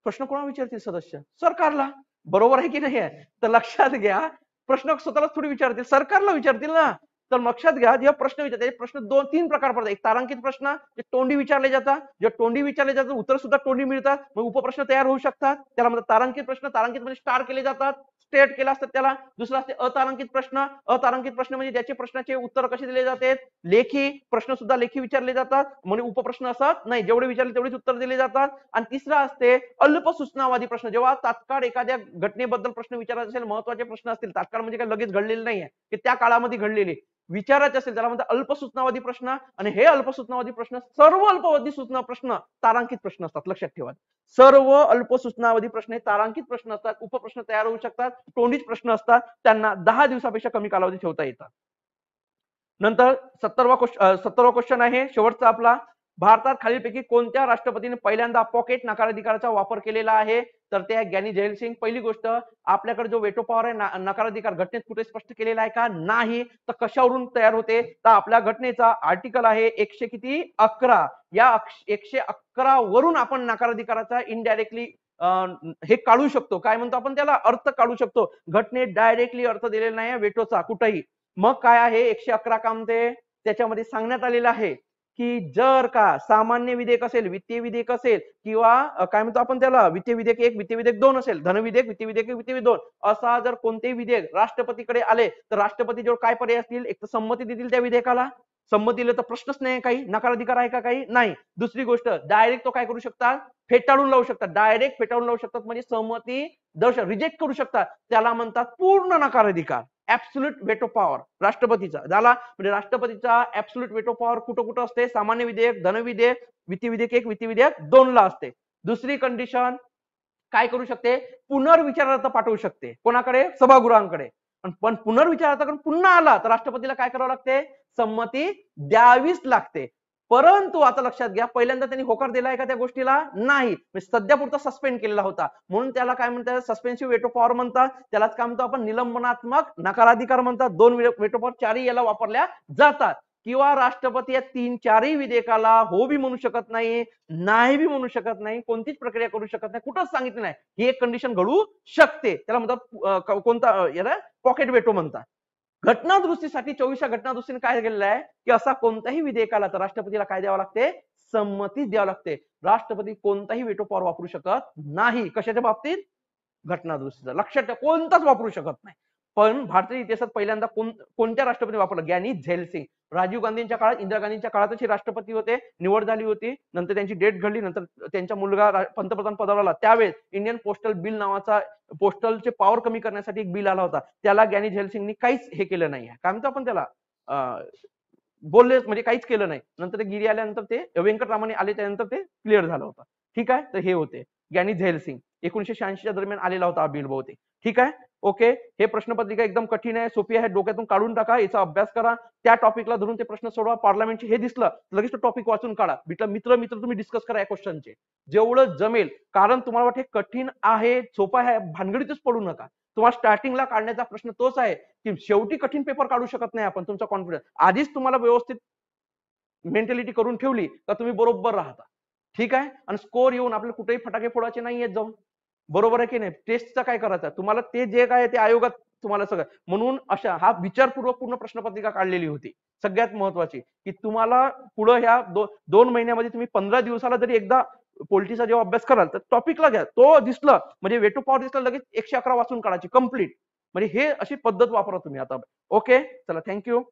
प्रश्न? कोणाला विचारतील सदस्य? सरकारला. बरोबर आहे की नाही? तर लक्षात घ्या प्रश्न स्वतःलाच थोडी विचारतील, सरकारला विचारतील ना. तर लक्षात घ्या जेव्हा प्रश्न विचारतात प्रश्न 2-3 प्रकार पडतात. एक तारांकित प्रश्न जे तोंडी विचारले जातात. जे तोंडी विचारले जातात उत्तर सुद्धा तोंडी मिळतात. मग उपप्रश्न तयार होऊ शकतात. त्याला म्हणतात तारांकित प्रश्न. तारांकित मध्ये स्टार केले जातात. स्टेट केला असतात त्याला. दुसरा असते अतारांकित प्रश्न. अतारांकित प्रश्न म्हणजे ज्याचे प्रश्नाचे उत्तर कसे दिले जातात? लेखी. प्रश्न सुद्धा लेखी विचारले जातात. म्हणजे उपप्रश्न असत नाही. जेवढे विचारले तेवढेच उत्तर दिले जातात. आणि तिसरा असते अल्प सूचनावादी प्रश्न. जेव्हा तात्काळ एखाद्या घटनेबद्दल प्रश्न विचारायचा असेल, महत्वाचे प्रश्न असतील, तात्काळ म्हणजे काय लगेच घडलेले नाहीये की त्या काळामध्ये घडलेले विचारायचे असेल त्याला म्हणतात अल्प सूचनावादी प्रश्न. आणि हे अल्प सूचनावादी प्रश्न सर्व अल्पावधी सूचना प्रश्न तारांकित प्रश्न असतात. लक्षात ठेवा. सर्व अल्प सूचनावधी प्रश्न हे तारांकित प्रश्न असतात. उपप्रश्न तयार होऊ शकतात. तोंडीच प्रश्न असतात. त्यांना 10 दिवसापेक्षा कमी कालावधी ठेवता येतात. नंतर 17वा क्वेश्चन आहे शेवटचा आपला. भारतात खालीलपैकी कोणत्या राष्ट्रपतीने पहिल्यांदा पॉकेट नकाराधिकाराचा वापर केलेला आहे? तर ते आहे ज्ञानी झैल सिंग. पहिली गोष्ट आपल्याकडे जो वेटो पॉवर आहे नकाराधिकार घटनेत कुठे स्पष्ट केलेला आहे का? नाही. तर कशावरून तयार होते? तर आपल्या घटनेचा आर्टिकल आहे 100 किती? 11. या 111 वरून आपण नकाराधिकाराचा इनडायरेक्टली हे काढू शकतो. काय म्हणतो आपण त्याला? अर्थ काढू शकतो. घटनेत डायरेक्टली अर्थ दिलेला नाही वेटोचा कुठेही. मग काय आहे 111 का म्हणते? त्याच्यामध्ये सांगण्यात आलेलं आहे की जर का सामान्य विधेयक असेल, वित्तीय विधेयक असेल किंवा काय म्हणतो आपण त्याला वित्तीय विधेयक 1, वित्तीय विधेयक 2 असेल, धन विधेयक, वित्तीय विधेयक 1, वित्तीय विधेयक 2 असा जर कोणतेही विधेयक राष्ट्रपतीकडे आले तर राष्ट्रपती जवळ काय पर्याय असतील? एक तर संमती देतील त्या विधेयकाला. संमती दिलं तर प्रश्नच नाही काही. नकाराधिकार आहे का काही? नाही. दुसरी गोष्ट डायरेक्ट तो काय करू शकतात? फेटाळून लावू शकतात. डायरेक्ट फेटाळून लावू शकतात म्हणजे सहमती रिजेक्ट करू शकतात. त्याला म्हणतात पूर्ण नकाराधिकार. ऍब्सोल्यूट वेटो पॉवर राष्ट्रपतीचा झाला. म्हणजे राष्ट्रपतीचा ऍब्सोल्यूट वेटो पॉवर कुठं कुठं असते? सामान्य विधेयक, धन विधेयक, वित्तीय विधेयक 1, वित्तीय विधेयक 2 ला असते. दुसरी कंडिशन काय करू शकते? पुनर्विचारार्थ पाठवू शकते. कोणाकडे? सभागृहांकडे. पण पुनर्विचारार्थ पुन्हा आला तर राष्ट्रपतीला काय करावं लागते? संमती द्यावीच लागते. परंतु आता लक्षात घ्या पहिल्यांदा त्यांनी होकार दिलाय का त्या गोष्टीला? नाही. सध्या पुरता सस्पेंड केलेला होता. म्हणून त्याला काय म्हणतात? सस्पेन्सिव्ह वेटो पॉवर म्हणतात. त्यालाच काय म्हणतो आपण? निलंबनात्मक नकाराधिकार म्हणतात. 2 वेटो पॉवर 4ही याला वापरल्या जातात. किंवा राष्ट्रपती या 3-4ही विधेयकाला हो बी म्हणू शकत नाही, नाही बी म्हणू शकत नाही, कोणतीच प्रक्रिया करू शकत नाही. कुठंच सांगितलं नाही. ही एक कंडिशन घडू शकते. त्याला म्हणतात कोणता? याला पॉकेट वेटो म्हणतात. घटना दुरुस्तीसाठी 24व्या घटना दुरुस्तीने काय केलेलं आहे की असा कोणताही विधेयकाला तर राष्ट्रपतीला काय द्यावं लागते? संमती द्यावी लागते. राष्ट्रपती कोणताही वेटो पॉवर वापरू शकत नाही. कशाच्या बाबतीत? घटना दुरुस्तीचा. लक्षात ठेवा कोणताच वापरू शकत नाही. पण भारतीय इतिहासात पहिल्यांदा कोणत्या राष्ट्रपती वापरलं? ज्ञानी झैल सिंग. राजीव गांधींच्या काळात, इंदिरा गांधींच्या काळातच हे राष्ट्रपती होते. निवड झाली होती. नंतर त्यांची डेथ घडली. नंतर त्यांचा मुलगा पंतप्रधान पदावर आला. त्यावेळेस इंडियन पोस्टल बिल नावाचा पोस्टलचे पॉवर कमी करण्यासाठी एक बिल आला होता. त्याला ज्ञानी झैल सिंगनी काहीच हे केलं नाही. काय म्हणतो आपण त्याला? बोलले म्हणजे काहीच केलं नाही. नंतर ते गिरी आल्यानंतर ते व्यंकटरामन आले त्यानंतर ते क्लिअर झालं होतं. ठीक आहे. तर हे होते ज्ञानी झैल सिंग. 1986च्या दरम्यान आलेला होता बिल बहुतेक. ठीक आहे. ओके. हे प्रश्नपत्रिका एकदम कठीण आहे, सोपी आहे, डोक्यातून काढून टाका, याचा अभ्यास करा, त्या टॉपिकला धरून ते प्रश्न सोडवा. पार्लमेंटचे हे दिसलं लगेच तो टॉपिक वाचून काढा. मित्र मित्र तुम्ही डिस्कस करा या क्वेश्चनचे जेवढं जमेल. कारण तुम्हाला वाटते कठीण आहे, सोपं आहे, भानगडीतच पडू नका. तुम्हाला स्टार्टिंगला काढण्याचा प्रश्न तोच आहे की शेवटी कठीण पेपर काढू शकत नाही आपण. तुमचा कॉन्फिडन्स आधीच तुम्हाला व्यवस्थित मेंटॅलिटी करून ठेवली तर तुम्ही बरोबर राहता. ठीक आहे. आणि स्कोर येऊन आपल्याला कुठेही फटाके फोडायचे नाहीयेत जाऊन. बरोबर आहे की नाही. टेस्टचा काय करायचं तुम्हाला, ते जे काय ते आयोगात तुम्हाला सगळं. म्हणून अशा हा विचारपूर्वक पूर्ण प्रश्नपत्रिका काढलेली होती. सगळ्यात महत्वाची की तुम्हाला पुढे ह्या 2 महिन्यामध्ये तुम्ही 15 दिवसाला जरी एकदा पॉलिटीचा जेव्हा अभ्यास कराल तर टॉपिकला घ्या. तो दिसला म्हणजे वे टू पॉवर दिसला लगेच 111 वाचून काढायची कंप्लीट. म्हणजे हे अशी पद्धत वापरा तुम्ही आता. ओके. चला थँक्यू.